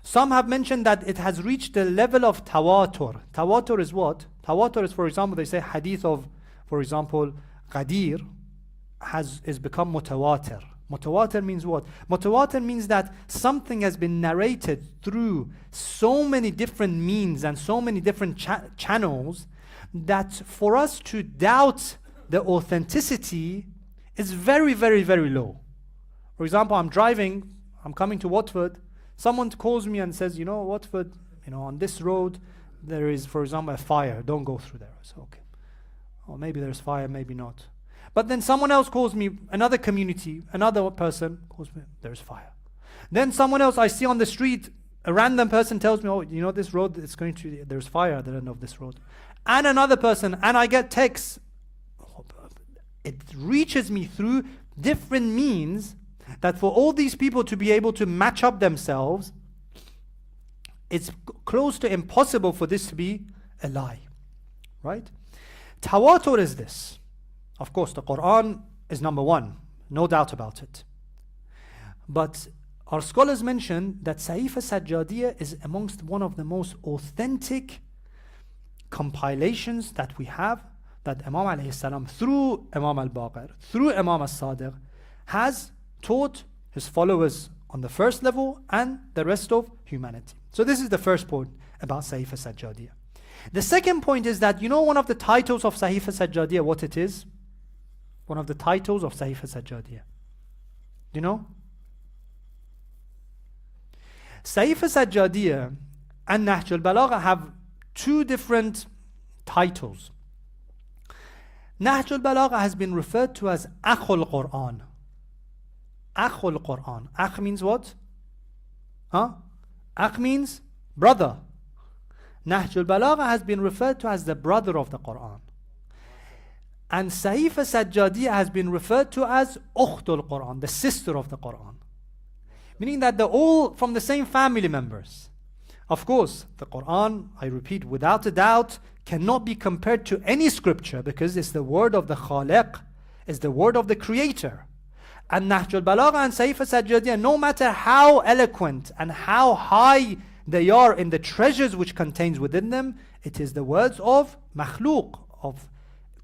Speaker 5: Some have mentioned that it has reached the level of tawatur. Tawatur is what? Tawatur is, for example, they say hadith of, for example, Qadir is become mutawatir. Mutawatir means what? Mutawatir means that something has been narrated through so many different means and so many different channels that for us to doubt the authenticity is very, very, very low. For example, I'm driving, I'm coming to Watford, someone calls me and says, you know, Watford, you know, on this road, there is, for example, a fire, don't go through there. I say, okay. Or maybe there's fire, maybe not. But then someone else calls me, another community, another person calls me, there's fire. Then someone else I see on the street, a random person tells me, oh, you know, this road, there's fire at the end of this road. And another person, and I get texts. It reaches me through different means that for all these people to be able to match up themselves, it's close to impossible for this to be a lie, right? Tawatur is this. Of course, the Quran is number one, no doubt about it. But our scholars mention that Sahifa Sajjadiyah is amongst one of the most authentic compilations that we have, that Imam alayhi salam, through Imam al-Baqir, through Imam al-Sadiq, has taught his followers on the first level and the rest of humanity. So this is the first point about Sahifa Sajjadiyah. The second point is that, you know, one of the titles of Sahifa Sajjadiyah, what it is? One of the titles of Sahifa Sajjadiyah. Do you know? Sahifa Sajjadiyah and Nahj al-Balagha have two different titles. Nahj al-Balagha has been referred to as Akhul Quran. Akhul Quran. Akh means what? Akh means brother. Nahj al-Balagha has been referred to as the brother of the Quran. And Sahifa Sajjadiyah has been referred to as Ukhtul Quran, the sister of the Quran. Meaning that they're all from the same family members. Of course, the Quran, I repeat, without a doubt, cannot be compared to any scripture because it's the word of the Khaliq, it's the word of the Creator. And Nahj al-Balagha and Sahifa Sajjadiyah, no matter how eloquent and how high they are in the treasures which contains within them, it is the words of makhluq, of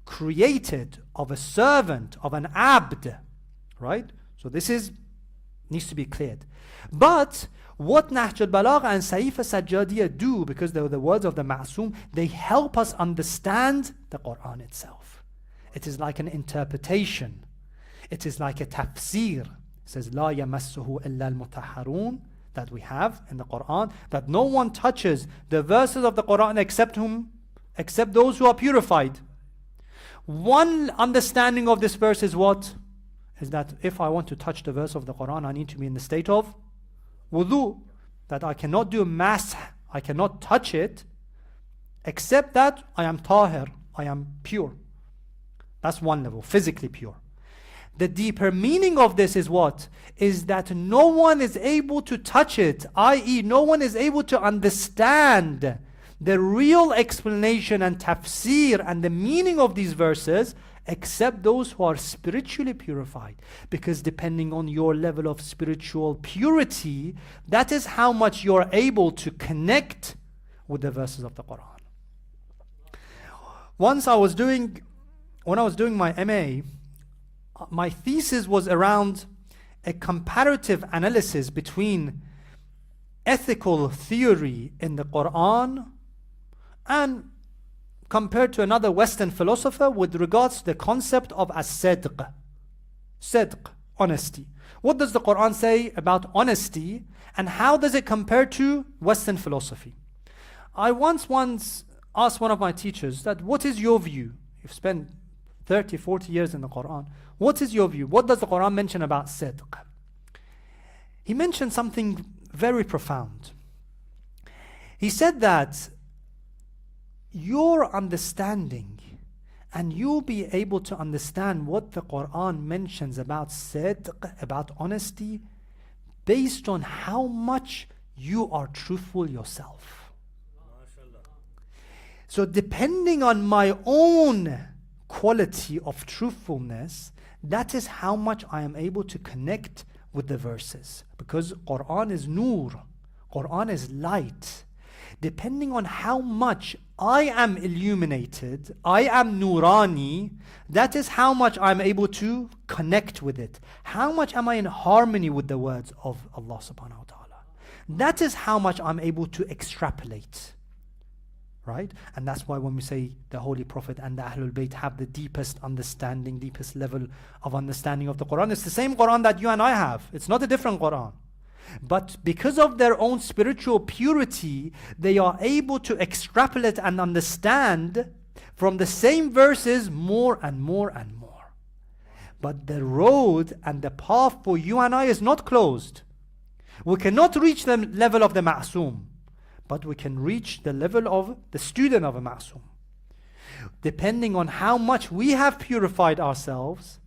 Speaker 5: created, of a servant, of an abd, right? So this needs to be cleared. But what Nahj al-Balagha and Sahifa Sajjadiyah do, because they're the words of the Ma'soom, they help us understand the Quran itself. It is like an interpretation. It is like a tafsir. It says, لا يمسه إلا المطهرون, that we have in the Quran, that no one touches the verses of the Quran except whom? Except those who are purified. One understanding of this verse is what? Is that if I want to touch the verse of the Quran, I need to be in the state of wudu, that I cannot do mass, I cannot touch it, except that I am tahir, I am pure. That's one level, physically pure. The deeper meaning of this is what? Is that no one is able to touch it, i.e. no one is able to understand the real explanation and tafsir and the meaning of these verses except those who are spiritually purified. Because depending on your level of spiritual purity, that is how much you're able to connect with the verses of the Quran. Once when I was doing my MA, my thesis was around a comparative analysis between ethical theory in the Quran and compared to another Western philosopher with regards to the concept of as-sidq. Sidq, honesty. What does the Quran say about honesty and how does it compare to Western philosophy? I once asked one of my teachers that, what is your view? You've spent 30, 40 years in the Quran. What is your view? What does the Quran mention about sidq? He mentioned something very profound. He said that your understanding, and you'll be able to understand what the Quran mentions about sidq, about honesty, based on how much you are truthful yourself. So depending on my own quality of truthfulness, that is how much I am able to connect with the verses. Because Quran is nur. Quran is light. Depending on how much I am illuminated, I am nurani, that is how much I'm able to connect with it. How much am I in harmony with the words of Allah subhanahu wa ta'ala? That is how much I'm able to extrapolate. Right? And that's why when we say the Holy Prophet and the Ahlul Bayt have the deepest understanding, deepest level of understanding of the Quran, it's the same Quran that you and I have. It's not a different Quran. But because of their own spiritual purity, they are able to extrapolate and understand from the same verses more and more and more. But the road and the path for you and I is not closed. We cannot reach the level of the Ma'soom, but we can reach the level of the student of a Ma'soom. Depending on how much we have purified ourselves,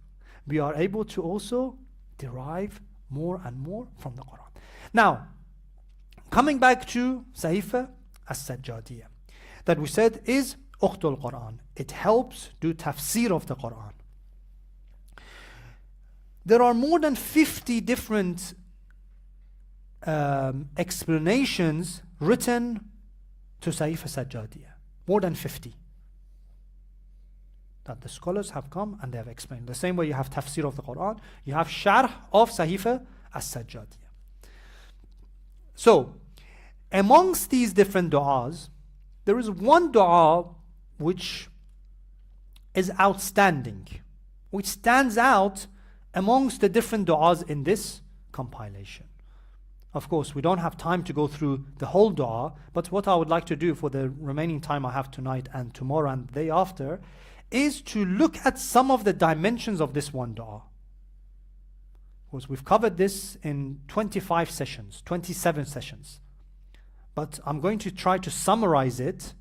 Speaker 5: we are able to also derive more and more from the Quran. Now, coming back to Sahifa as-Sajjadiyah, that we said is Ukhtul Quran. It helps do tafsir of the Quran. There are more than 50 different explanations written to Sahifa as-Sajjadiyah. More than 50. That the scholars have come and they have explained. The same way you have tafsir of the Quran, you have sharh of Sahifa as-Sajjadiyah. So, amongst these different du'as, there is one du'a which is outstanding, which stands out amongst the different du'as in this compilation. Of course, we don't have time to go through the whole du'a, but what I would like to do for the remaining time I have tonight and tomorrow and the day after is to look at some of the dimensions of this one du'a. Because we've covered this in 25 sessions, 27 sessions. But I'm going to try to summarize it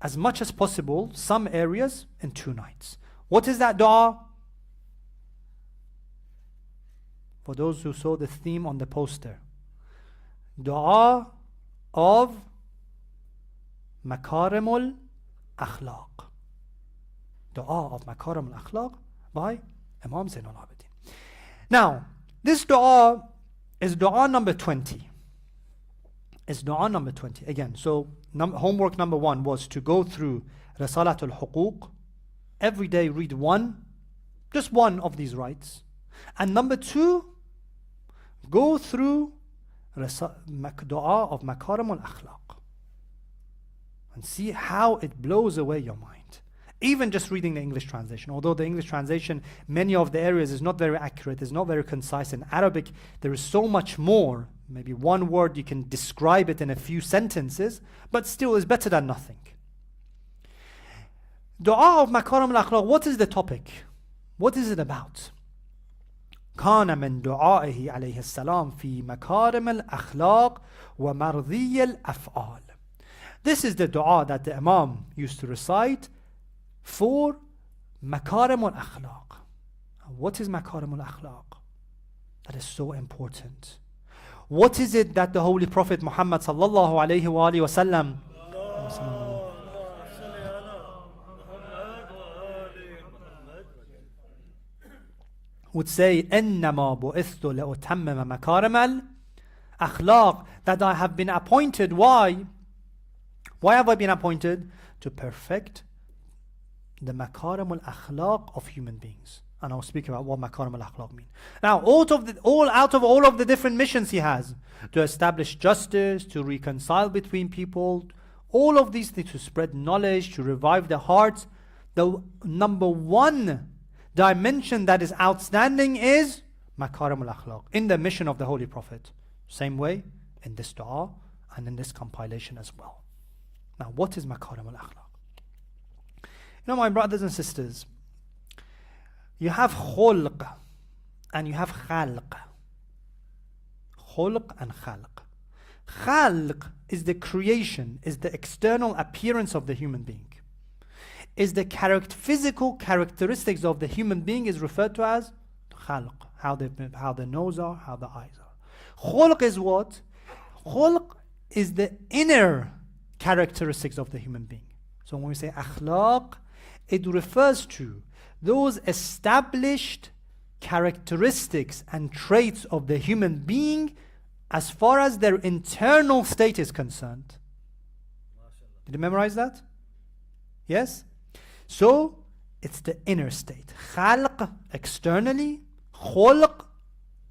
Speaker 5: as much as possible, some areas in 2 nights. What is that dua? For those who saw the theme on the poster. Dua of Makarimul Akhlaq. Dua of Makarimul Akhlaq by Imam Zainul Abidin. Now, this dua is dua number 20. It's dua number 20. Again, so homework number 1 was to go through Risalatul Huquq. Every day read one, just one of these rights. And number 2, go through dua of Makarimul Akhlaq. And see how it blows away your mind. Even just reading the English translation. Although the English translation, many of the areas is not very accurate, is not very concise. In Arabic, there is so much more. Maybe one word, you can describe it in a few sentences, but still is better than nothing. Dua of Makarim al-Akhlaq, what is the topic? What is it about? كان من دعائه عليه السلام في مكارم الأخلاق ومرضي الأفعال. This is the dua that the Imam used to recite for Makarim al-Akhlaq. What is Makarim al-Akhlaq? That is so important. What is it that the Holy Prophet Muhammad sallallahu alayhi wa alihi wa sallam would say, إِنَّمَا بُعِثْتُ لَأُتَمِّمَ مَكَارِمَ الْأَخْلَاقِ, that I have been appointed. Why? Why have I been appointed? To perfect the Makarim al-Akhlaq of human beings. And I'll speak about what Makarim al-Akhlaq mean. Now, out of all of the different missions he has, to establish justice, to reconcile between people, all of these things, to spread knowledge, to revive the hearts, the number 1 dimension that is outstanding is Makarim al-Akhlaq, in the mission of the Holy Prophet. Same way in this dua and in this compilation as well. Now, what is Makarim al-Akhlaq? You know, my brothers and sisters, you have khulq and you have khalq. Khulq and khalq. Khalq is the creation, is the external appearance of the human being. Is the physical characteristics of the human being is referred to as khalq. How the nose are, how the eyes are. Khulq is what? Khulq is the inner characteristics of the human being. So when we say akhlaq, it refers to those established characteristics and traits of the human being as far as their internal state is concerned. Did you memorize that? Yes? So, it's the inner state. Khalq, externally. Khulq,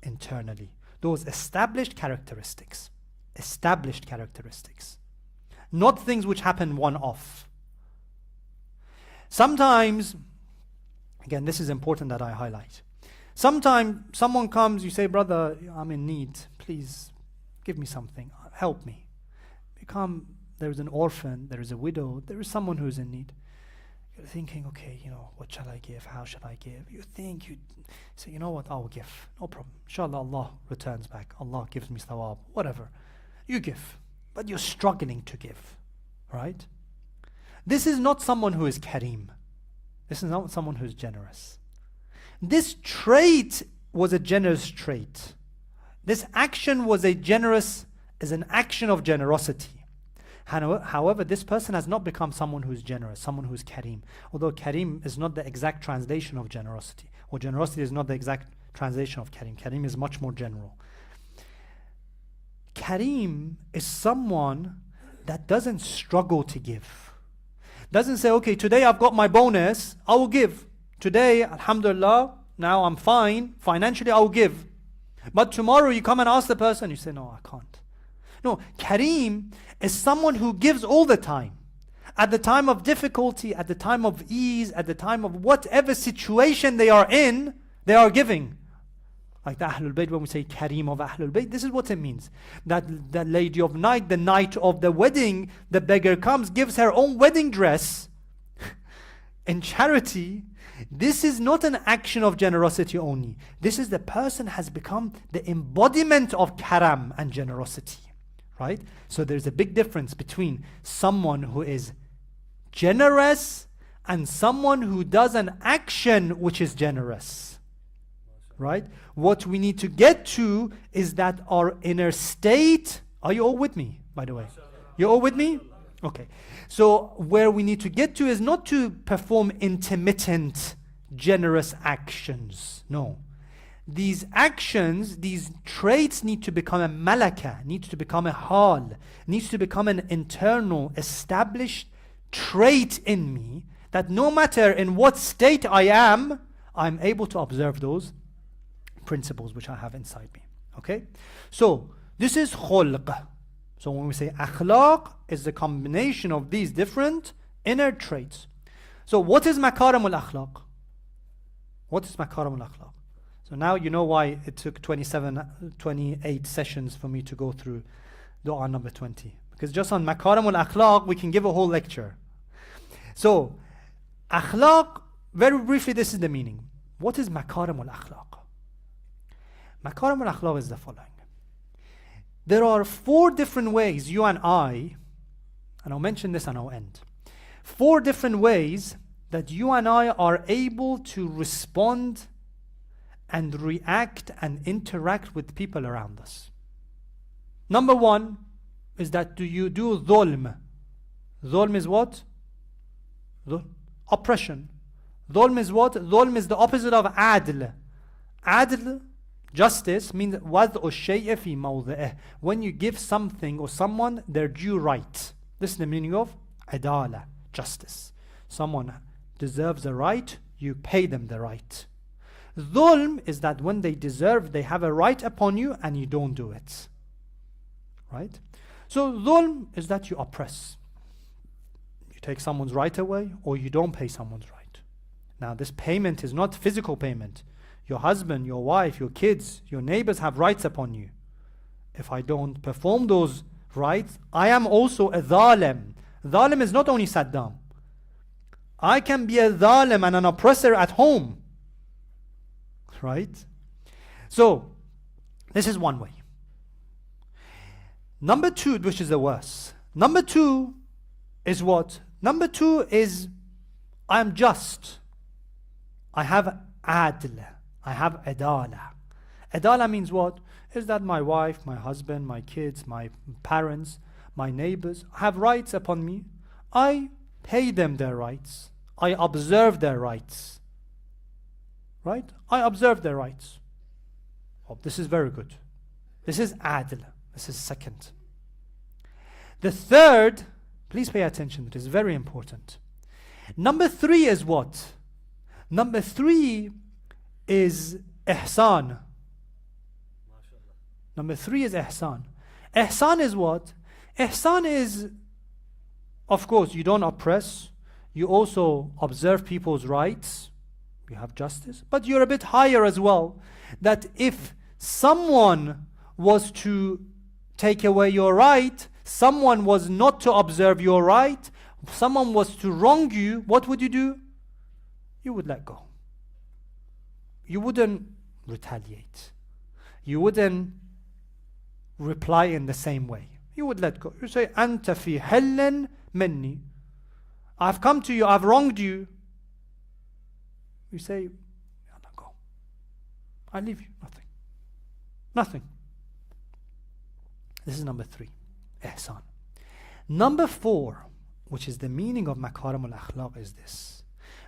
Speaker 5: internally. Those established characteristics. Established characteristics. Not things which happen one-off. Sometimes, again, this is important that I highlight. Sometimes someone comes, you say, brother, I'm in need. Please give me something. Help me. There is an orphan, there is a widow, there is someone who is in need. You're thinking, okay, what shall I give? How shall I give? You say, you know what, I'll give. No problem. Inshallah, Allah returns back. Allah gives me thawab, whatever. You give. But you're struggling to give. Right? This is not someone who is kareem. This is not someone who is generous. This trait was a generous trait. This action is an action of generosity. However, this person has not become someone who is generous, someone who is kareem. Although kareem is not the exact translation of generosity, or generosity is not the exact translation of kareem. Kareem is much more general. Kareem is someone that doesn't struggle to give. Doesn't say, okay, today I've got my bonus, I will give. Today, alhamdulillah, now I'm fine, financially I will give. But tomorrow you come and ask the person, you say, no, I can't. No, kareem is someone who gives all the time. At the time of difficulty, at the time of ease, at the time of whatever situation they are in, they are giving. Like the Ahlul Bayt, when we say kareem of Ahlul Bayt, this is what it means. That the lady of night, the night of the wedding, the beggar comes, gives her own wedding dress in charity. This is not an action of generosity only. This is the person has become the embodiment of karam and generosity. Right? So there's a big difference between someone who is generous and someone who does an action which is generous. Right? What we need to get to is that our inner state. Are you all with me, by the way? You all with me? Okay. So where we need to get to is not to perform intermittent, generous actions. No. These actions, these traits need to become a malaka, needs to become a hal, needs to become an internal, established trait in me that no matter in what state I am, I'm able to observe those principles which I have inside me. Okay? So, this is khulq. So when we say akhlaq, is the combination of these different inner traits. So what is makarim al-akhlaq? What is makarim al-akhlaq? So now you know why it took 28 sessions for me to go through dua number 20. Because just on makarim al-akhlaq, we can give a whole lecture. So, akhlaq, very briefly, this is the meaning. What is makarim al-akhlaq? Makarim al-akhlaq is the following. There are 4 different ways you and I, and I'll mention this and I'll end. 4 different ways that you and I are able to respond and react and interact with people around us. Number 1 is that do you do dhulm? Dhulm is what? Oppression. Dhulm is what? Dhulm is the opposite of adl. Adl, justice, means وَضْعُ الشَّيْءِ فِي مَوْضِعِهِ. When you give something or someone their due right. This is the meaning of adala, justice. Someone deserves a right, you pay them the right. Dhulm is that when they deserve, they have a right upon you and you don't do it. Right? So dhulm is that you oppress. You take someone's right away or you don't pay someone's right. Now this payment is not physical payment. Your husband, your wife, your kids, your neighbors have rights upon you. If I don't perform those rights, I am also a dhalim. Dhalim is not only Saddam. I can be a dhalim and an oppressor at home. Right? So, this is one way. Number 2, which is the worst. Number 2 is what? Number 2 is I am just. I have adl. I have adala. Adala means what? Is that my wife, my husband, my kids, my parents, my neighbors have rights upon me. I pay them their rights. I observe their rights. Right? I observe their rights. Oh, this is very good. This is adl. This is second. The third, please pay attention, it is very important. Number 3 is what? Number 3 is Ehsan. Number 3 is Ehsan. Ehsan is what? Ehsan is, of course, you don't oppress. You also observe people's rights. You have justice. But you're a bit higher as well. That if someone was to take away your right, someone was not to observe your right, someone was to wrong you, what would you do? You would let go. You wouldn't retaliate. You wouldn't reply in the same way. You would let go. You say, Anta fi hillin minni. I've come to you, I've wronged you. You say, I'll go. I leave you, nothing. Nothing. This is number 3, Ehsan. Number 4, which is the meaning of makarim al-akhlaq, is this.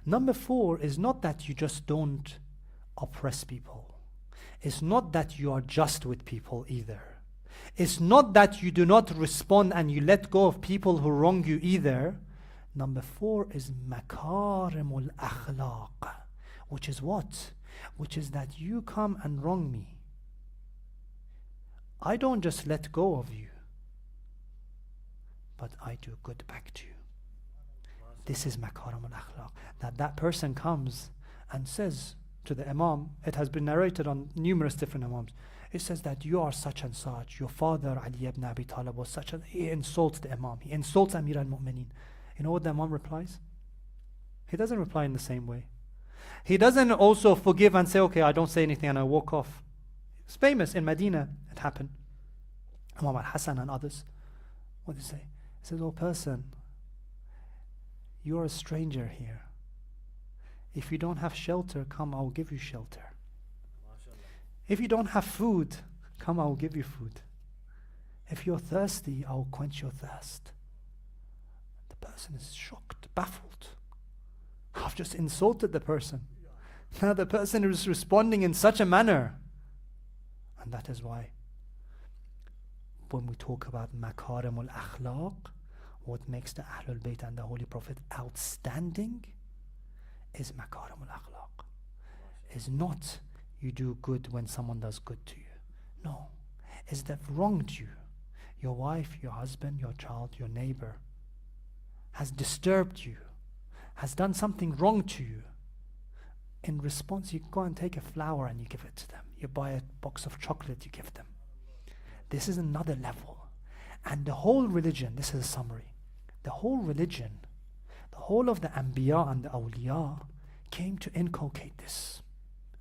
Speaker 5: Number 4 is not that you just don't oppress people. It's not that you are just with people either. It's not that you do not respond and you let go of people who wrong you either. Number 4 is makarim al-akhlaq, which is what? Which is that you come and wrong me. I don't just let go of you, but I do good back to you. This is makarim al-akhlaq. That person comes and says to the Imam, it has been narrated on numerous different Imams, it says that you are such and such, your father Ali ibn Abi Talib was such and he insults the Imam, he insults Amir al-Mu'mineen. You know what the Imam replies? He doesn't reply in the same way. He doesn't also forgive and say, okay, I don't say anything and I walk off. It's famous in Medina, it happened. Imam al-Hasan and others. What did he say? He says, oh person, you are a stranger here. If you don't have shelter, come, I will give you shelter. If you don't have food, come, I will give you food. If you're thirsty, I will quench your thirst. The person is shocked, baffled. I've just insulted the person. Now the person is responding in such a manner. And that is why when we talk about makarim al-akhlaq, what makes the Ahlul Bayt and the Holy Prophet outstanding is makarim al-akhlaq. Is not you do good when someone does good to you. No. Is they've wronged you. Your wife, your husband, your child, your neighbor has disturbed you, has done something wrong to you. In response, you go and take a flower and you give it to them. You buy a box of chocolate, you give them. This is another level. And the whole religion, this is a summary, the whole religion, the whole of the Anbiya and the Awliya came to inculcate this.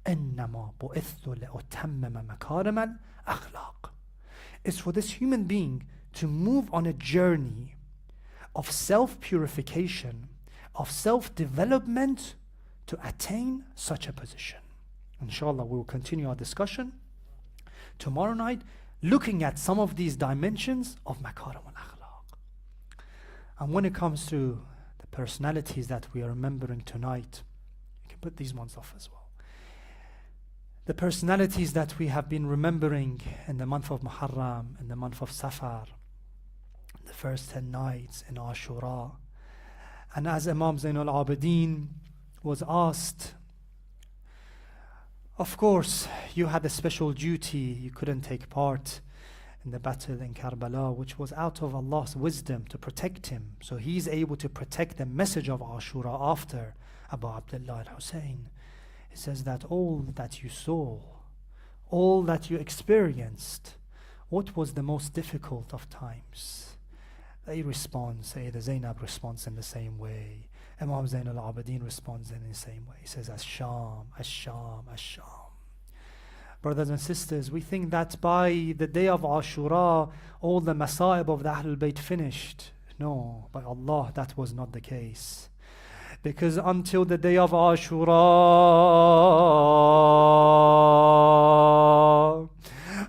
Speaker 5: إِنَّمَا بُعِثْتُ لِأُتَمَّمَ مَكَارِمَ الْأَخْلَاقِ. It's for this human being to move on a journey of self-purification, of self-development to attain such a position. Inshallah, we will continue our discussion tomorrow night, looking at some of these dimensions of makarim al-akhlaq. And when it comes to the personalities that we are remembering tonight, you can put these ones off as well. The personalities that we have been remembering in the month of Muharram, in the month of Safar, the first 10 nights in Ashura. And as Imam Zainul Abidin was asked, of course, you had a special duty, you couldn't take part in the battle in Karbala, which was out of Allah's wisdom to protect him. So he's able to protect the message of Ashura after Abu Abdullah al-Hussein. He says that all that you saw, all that you experienced, what was the most difficult of times? They respond, Sayyida Zainab responds in the same way. Imam Zain al-Abidin responds in the same way. He says, Ash-Sham, Ash-Sham, Ash-Sham. Brothers and sisters, we think that by the day of Ashura, all the masa'ib of the Ahlul Bayt finished. No, by Allah, that was not the case. Because until the day of Ashura,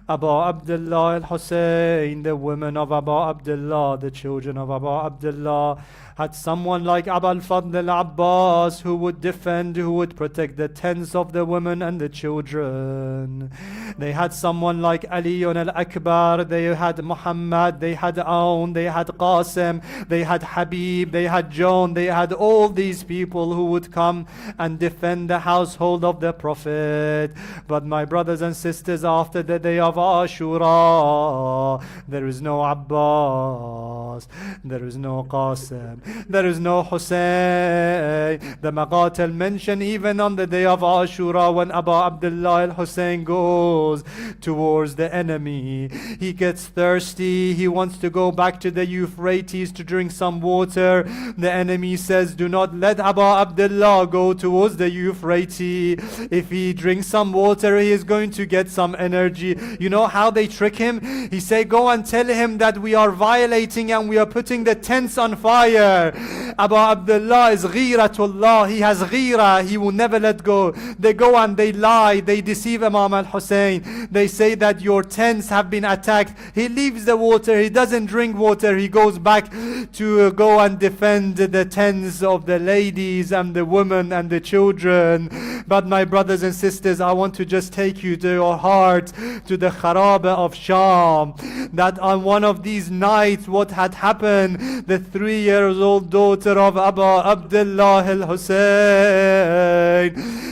Speaker 5: Abu Abu Abdullah al-Hussein, the women of Abu Abdullah, the children of Abu Abdullah, had someone like Abu al-Fadl al-Abbas who would defend, who would protect the tents of the women and the children. They had someone like Ali al-Akbar, they had Muhammad, they had Aoun, they had Qasim, they had Habib, they had John, they had all these people who would come and defend the household of the Prophet. But my brothers and sisters, after the day of Ashura, there is no Abbas, there is no Qasim, there is no Hussein. The Maqatil mention even on the day of Ashura, when Abu Abdullah al-Hussein goes towards the enemy, he gets thirsty, he wants to go back to the Euphrates to drink some water. The enemy says, do not let Abu Abdullah go towards the Euphrates. If he drinks some water, he is going to get some energy. You know how they trick him? He say, go and tell him that we are violating and we are putting the tents on fire. Abu Abdullah is ghiratullah, he has ghira, he will never let go. They go and they lie, they deceive Imam al-Hussein. They say that your tents have been attacked. He leaves the water, he doesn't drink water, he goes back to go and defend the tents of the ladies and the women and the children. But my brothers and sisters, I want to just take you to your heart, to the Kharabe of Sham, that on one of these nights what had happened, the 3-year-old daughter of Abu Abdullah al-Hussein,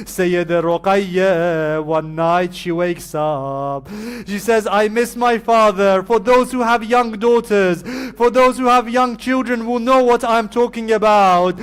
Speaker 5: Sayyida Ruqayya, one night she wakes up, she says, I miss my father. For those who have young daughters, for those who have young children will know what I'm talking about.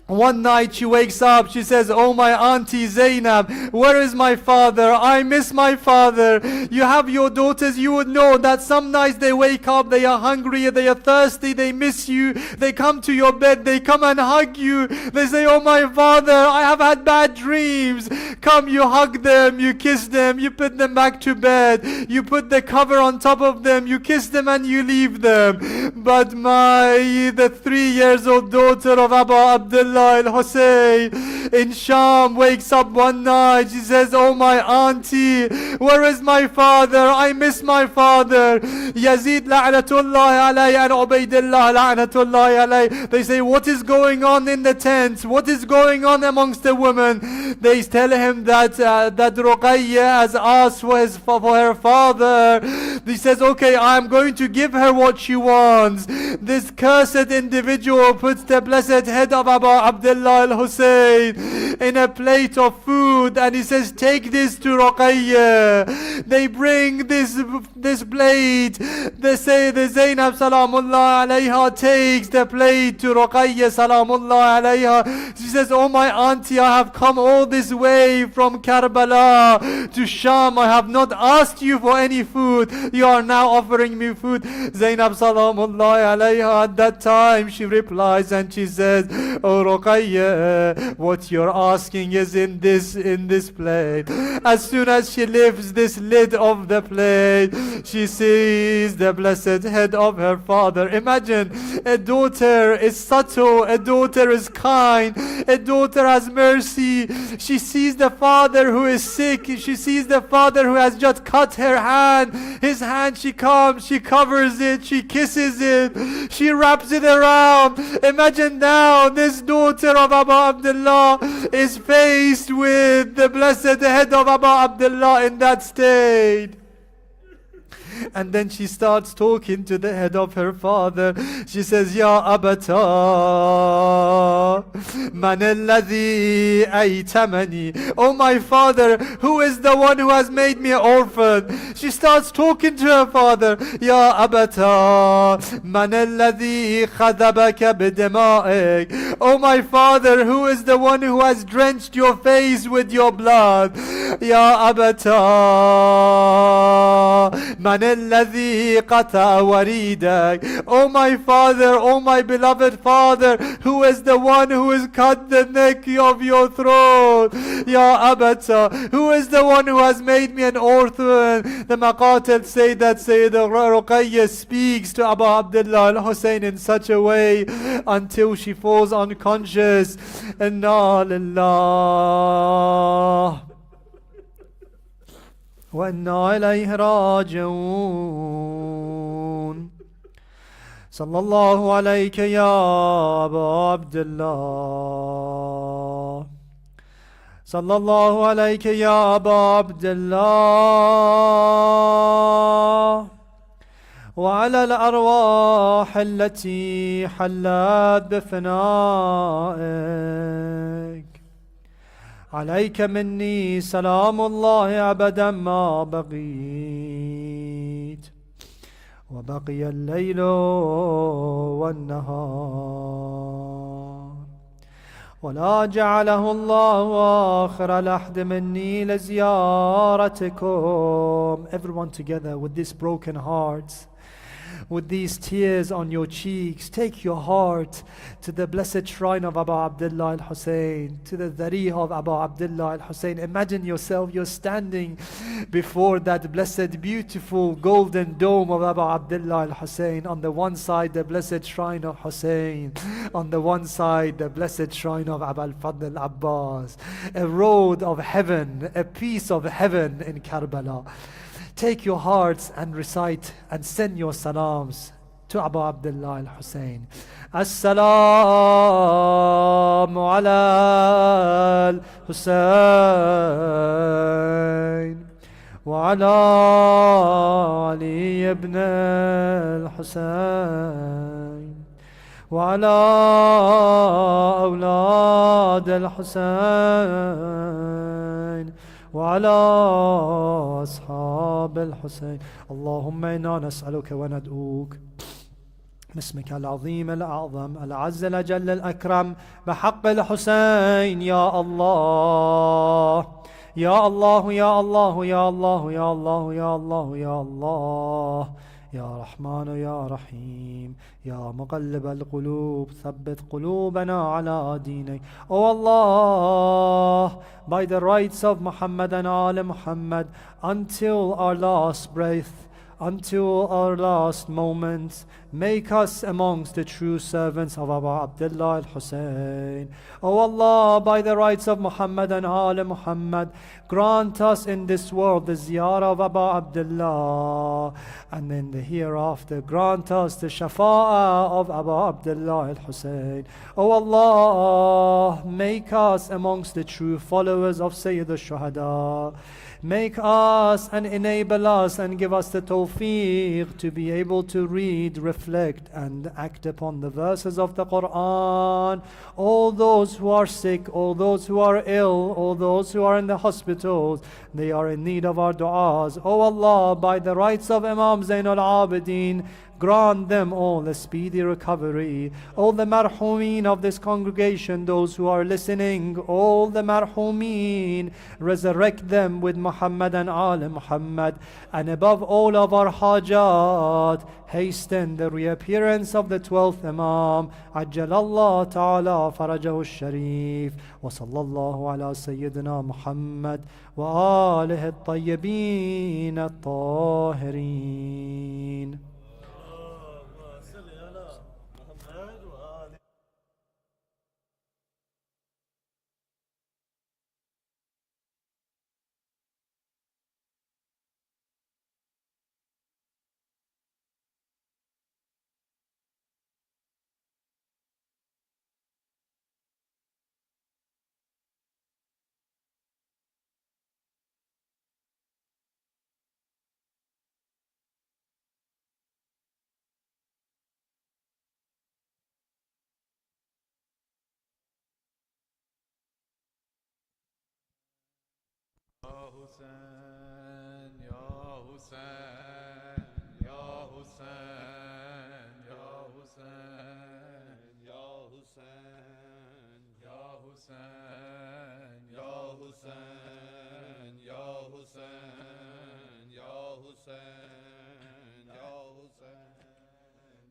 Speaker 5: One night she wakes up, she says, oh my auntie Zainab, where is my father? I miss my father. You have your daughters, you would know that some nights they wake up, they are hungry, they are thirsty, they miss you, they come to your bed, they come and hug you, they say, oh my father, I have had bad dreams. Come, you hug them, you kiss them, you put them back to bed, you put the cover on top of them, you kiss them and you leave them. But the 3-year-old daughter of Abu Abdullah al-Hussein in Sham wakes up one night, she says, oh my auntie, where is my father? I miss my father. Yazid la'natullah alayhi and Ubaydullah la'natullah alayhi, they say, what is going on in the tents? What is going on amongst the women? They tell him that Ruqayya has asked for her father. He says, okay, I'm going to give her what she wants. This cursed individual puts the blessed head of Abu Abdullah al-Hussein in a plate of food and he says, take this to Ruqayya. They bring this plate. They say the Zainab salamullah alayha takes the plate to Ruqayya salamullah alayha. She says, oh my auntie, I have come all this way from Karbala to Sham. I have not asked you for any food. You are now offering me food. Zainab salamullah alayha, at that time she replies and she says, oh Ruqayya, what you're asking is in this plate. As soon as she lifts this lid of the plate, she sees the blessed head of her father. Imagine, a daughter is subtle, a daughter is kind, a daughter has mercy. She sees the father who is sick, she sees the father who has just cut her hand. His hand, she comes, she covers it, she kisses it, she wraps it around. Imagine now this daughter of Abu Abdullah is faced with the blessed head of Abu Abdullah in that state. And then she starts talking to the head of her father. She says, Ya Abata, man alladhi aytamani. Oh my father, who is the one who has made me an orphan? She starts talking to her father. Ya Abata, man alladhi khadabaka bidama'ik. Oh my father, who is the one who has drenched your face with your blood? Ya Abata, man الذي قطع وريدك. Oh my father, oh my beloved father, who is the one who has cut the neck of your throat? Ya Abata, who is the one who has made me an orphan? The Maqatil say that Sayyida Ruqayya speaks to Abu Abdullah al-Hussein in such a way until she falls unconscious. Inna lillah وإنا إليه راجعون. صلى الله عليك يا أبا عبد الله. صلى الله عليك يا أبا عبد الله وعلى الأرواح التي حلت بفنائك. عليك مني سلام الله أبدا ما بقيت وبقي الليل والنهار، ولا جعله الله آخر العهد مني لزيارتكم. Everyone together with this broken heart, with these tears on your cheeks, take your heart to the blessed shrine of Abu Abdullah al-Hussein, to the Dharih of Abu Abdullah al-Hussein. Imagine yourself, you're standing before that blessed, beautiful golden dome of Abu Abdullah al-Hussein. On the one side, the blessed shrine of Hussein. On the one side, the blessed shrine of Abu al-Fadl al-Abbas. A road of heaven, a piece of heaven in Karbala. Take your hearts and recite and send your salams to Abu Abdullah al-Hussein. As-salamu ala al-Hussein wa ala Ali ibn al-Hussein wa ala awlad al-Hussein وعلى أصحاب الحسين. اللهم إنا نسألك وندعوك باسمك العظيم الأعظم الأعز الأجل الأكرم بحق الحسين. يا الله يا الله يا الله يا الله يا الله يا الله يا الله يا رحمن يا رحيم يا مقلب القلوب ثبت قلوبنا على دينك. O Allah, by the rights of Muhammad and Al Muhammad, until our last breath, until our last moments, make us amongst the true servants of Abu Abdullah al-Hussein. O Allah, by the rights of Muhammad and Al Muhammad, grant us in this world the ziyarah of Abu Abdullah, and in the hereafter grant us the shafa'ah of Abu Abdullah al-Hussein. O Allah, make us amongst the true followers of Sayyid al-Shuhada. Make us and enable us and give us the tawfiq to be able to read, reflect and act upon the verses of the Quran. All those who are sick, all those who are ill, all those who are in the hospitals, they are in need of our du'as. O Allah, by the rights of Imam Zain al-Abidin, grant them all a speedy recovery. All the marhumeen of this congregation, those who are listening, all the marhumeen, resurrect them with Muhammad and Al Muhammad. And above all of our hajat, hasten the reappearance of the 12th Imam. Ajjalallah ta'ala farajahu al-sharif. Wa sallallahu ala Sayyidina Muhammad wa alihi at-tayyibin at-tahirin.
Speaker 6: Hussein, Ya Hussein, Ya Hussein, Ya Hussein, Ya Hussein, Ya Hussein, Ya Hussein, Ya Hussein, Ya Hussein, Ya Hussein, Ya Hussein,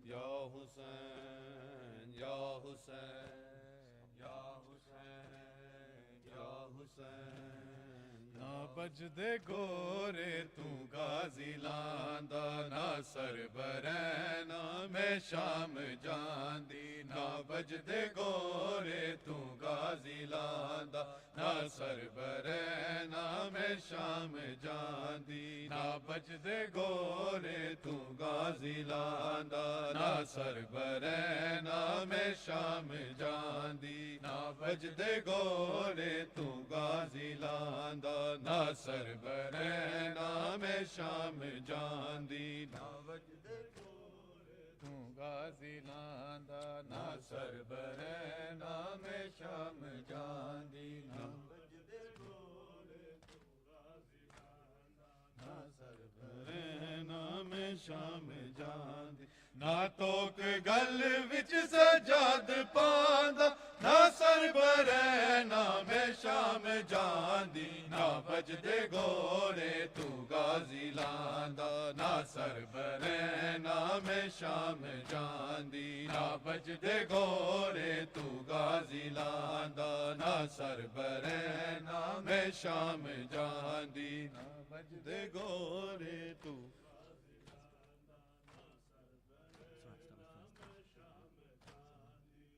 Speaker 6: Ya Hussein, Ya Hussein, Ya Hussein, Ya Hussein. نہ بجدے گورے تو غازی لاندا نہ سر برہنا میں شام جاندی نہ بجدے گورے تو غازی لاندا نہ سر برہنا میں شام جاندی نہ بجدے گورے تو غازی لاندا نہ سر برہنا میں شام جاندی نہ بجدے گورے تو غازی لاندا نہ سر برہنا میں شام جاندی نہ بجدے گورے تو غازی لاندا نہ سر برہنا میں شام جاندی نہ بجدے گورے تو غازی لاندا نہ سر برہنا میں شام جاندی نہ توک گل وچ سجاد پاندا نہ سر برہنا میں شام جاندی نہ بجدے گورے تو غازی لاندا نہ سر برہنا میں شام جاندی نہ بجدے گورے تو غازی لاندا نہ سر برہنا میں شام جاندی نہ بجدے گورے تو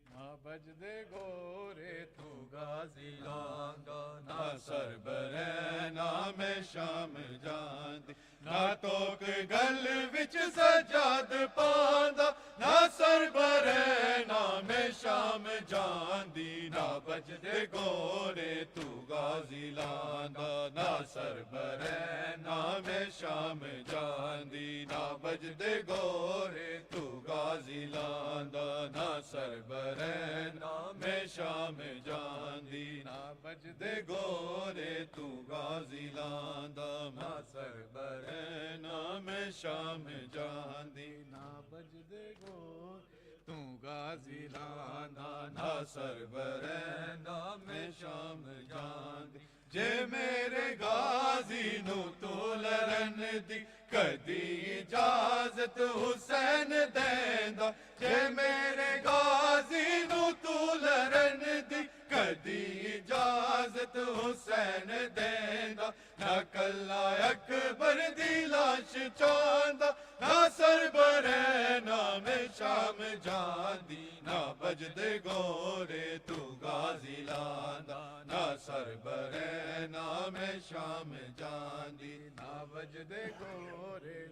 Speaker 6: نہ بجدے گورے تو غازی لاندا نہ سر برہنا میں شام جاندی نہ توک گل وچ سجاد پاندا نہ سر برہنا میں شام جاندی نہ بجدے گورے تو غازی لاندا نہ سر برہنا میں شام جاندی نہ بجدے گورے تو غازی لاندا نہ سر برہنا میں شام جاندی نہ بجدے گورے تو غازی لاندا نہ سر برہنا میں شام جاندی نہ بجدے گورے تو غازی لاندا نہ سر برہنا میں شام جاندی جے میرے غازی نو تو لڑن دی کدی اجازت حسین دیندا جے میرے غازی نو تو لڑن دی کدی اجازت حسین دیندا نہ کلا اکبر دی لاش چاندا نہ سر برہنا میں شام جاندی نہ بجدے گورے تو غازی لاندا نہ سر برہنا میں شام جاندی نہ بجدے گورے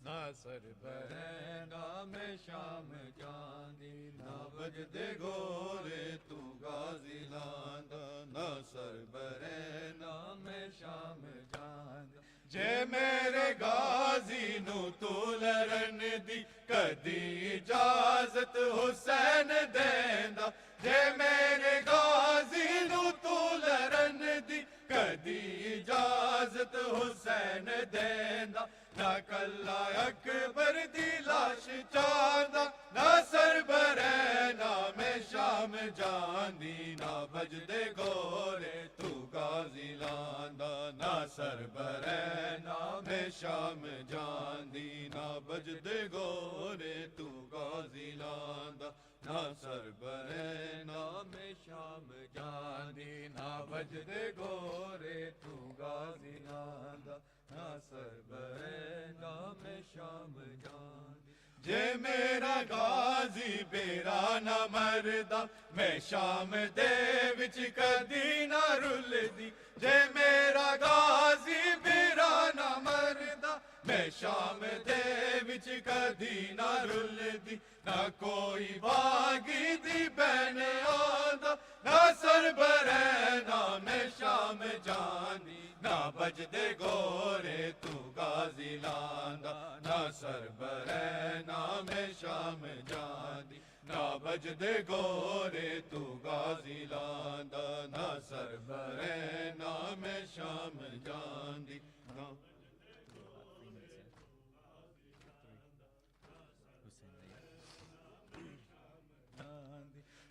Speaker 6: نہ سر برہنا میں شام جاندی نہ بجدے گورے تو غازی لاندا نہ سر برہنا میں شام جاندی جے میرے غازی نو تو لڑن دی کدی اجازت حسین دیندا جے میرے غازی نو تو لڑن دی کدی اجازت حسین دیندا نہ کلا اکبر دی لاش چاندا نہ سر برہنا میں شام جاندی نہ بجدے گورے تو غازی لاندا نہ سر برہنا میں شام جاندی نہ بجدے گورے تو غازی لاندا نہ سر برہنا میں شام جاندی نہ بجدے گورے تو غازی لاندا نہ سر برہنا میں شام جاندی جے میرا غازی بیرا نہ مردا میں شام دے وچ کدی نہ رلدی جے میرا غازی بیرا نہ مردا میں شام دے وچ کدی نہ رلدی نہ کوئی باغی دی بہن آندا نہ سر برہنا میں شام جاندی نہ بجدے گورے تو غازی لاندا نہ سر برہنا میں شام جاندی نہ بجدے گورے تو غازی لاندا نہ سر برہنا میں شام جاندی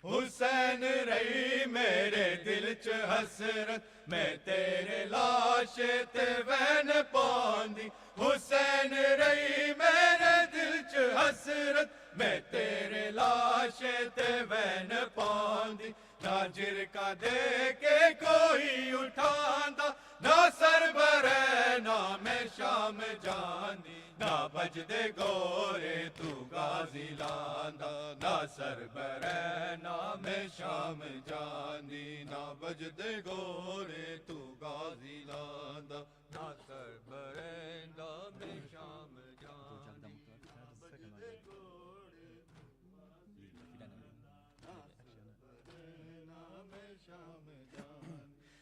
Speaker 6: حسین رہی میرے دل چ حسرت میں تیرے لاش تے وین پاندی حسین رہی میرے دل چ حسرت میں تیرے لاش تے وین پاندی نہ جرکا دے کے کوئی اٹھاندا نہ سربرے نام شام جاندی نہ بجدے گورے تو غازی لاندا نہ سربرے نام شام جاندی نہ بجدے گورے تو غازی لاندا نہ سربرے نام شام جاندی بجدے گورے نام شام جاندی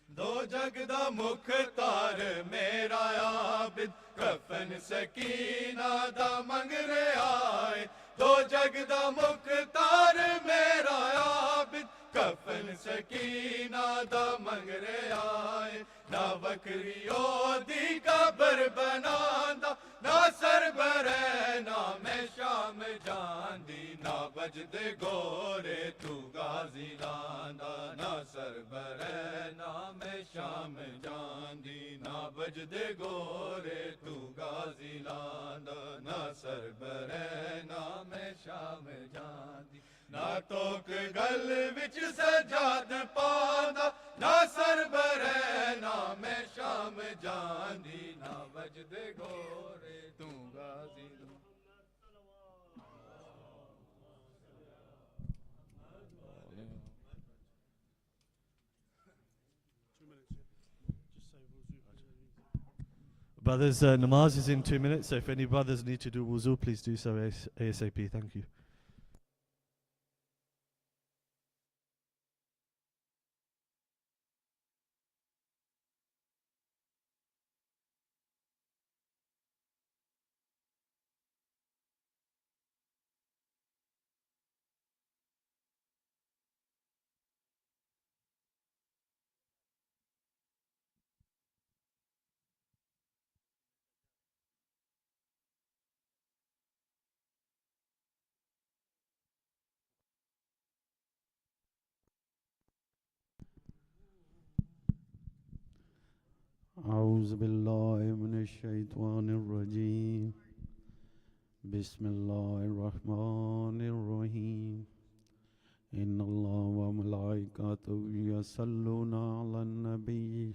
Speaker 6: دو جگ دا مختار میرا عابد کفن سکینہ دا منگ رے آئے دو جگ دا مختار میرا عابد کفن سکینہ دا منگ رے آئے نہ بکریو دی قبر بناندا نہ سربرے نام شام جاندی نہ بجدے گورے تو غازی لاندا نہ سربرے نام شام جاندی نہ بجدے گورے تو غازی لاندا نہ سربرے نام شام جاندی نہ توک گل وچ سجاد پاندا نہ سربرے نام شام جاندی نہ بجدے گورے تو غازی
Speaker 2: Brothers, namaz is in 2 minutes, so if any brothers need to do wuzu, please do so ASAP. Thank you.
Speaker 7: أعوذ بالله من الشيطان الرجيم بسم الله الرحمن الرحيم إن الله وملائكته يصلون على النبي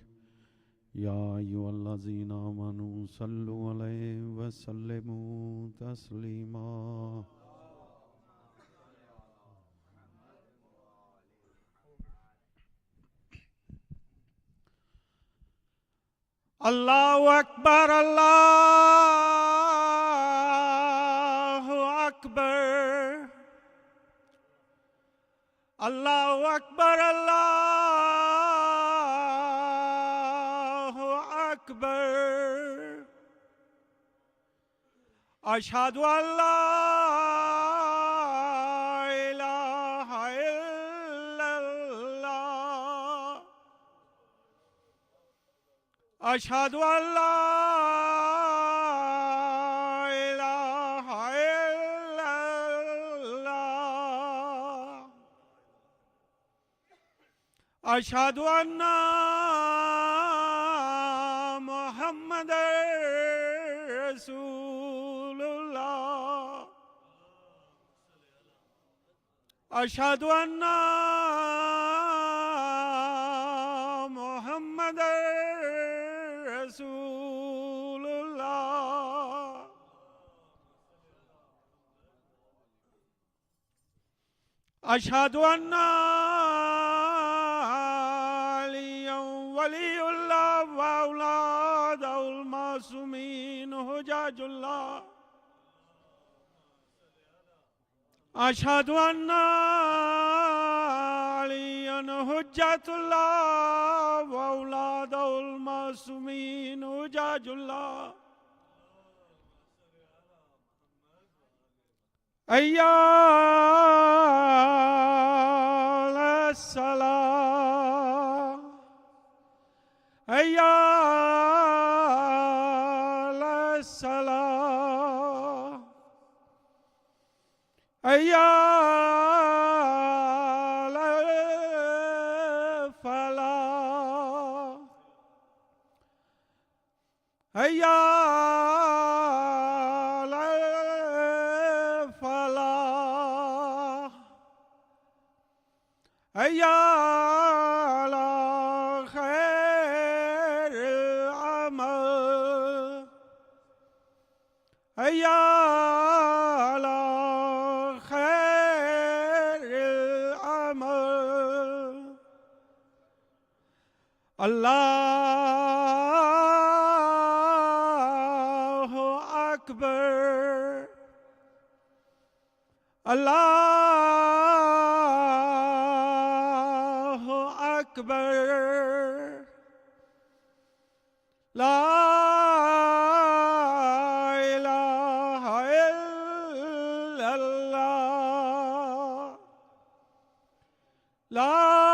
Speaker 7: يا أيها الذين آمنوا صلوا عليه وسلموا تسليما
Speaker 4: اللہ اکبر اللہ اکبر اللہ اکبر اللہ اکبر اشہد ان لا الہ الا اللہ اشہد ان لا الہ الا اللہ اشہد ان محمد رسول اللہ اشہد ان محمد رسول اللہ اشہد ان علیٰ ولی اللہ واولاد المعصومین حجاج اللہ اشہد ان علیٰ حجت اللہ واولاد المعصومین حجاج اللہ حیّ الصلاۃ حیّ الصلاۃ حیّ الفلاح حیّ الفلاح حیّ
Speaker 7: حي على خير العمل الله أكبر الله أكبر لا إله إلا الله لا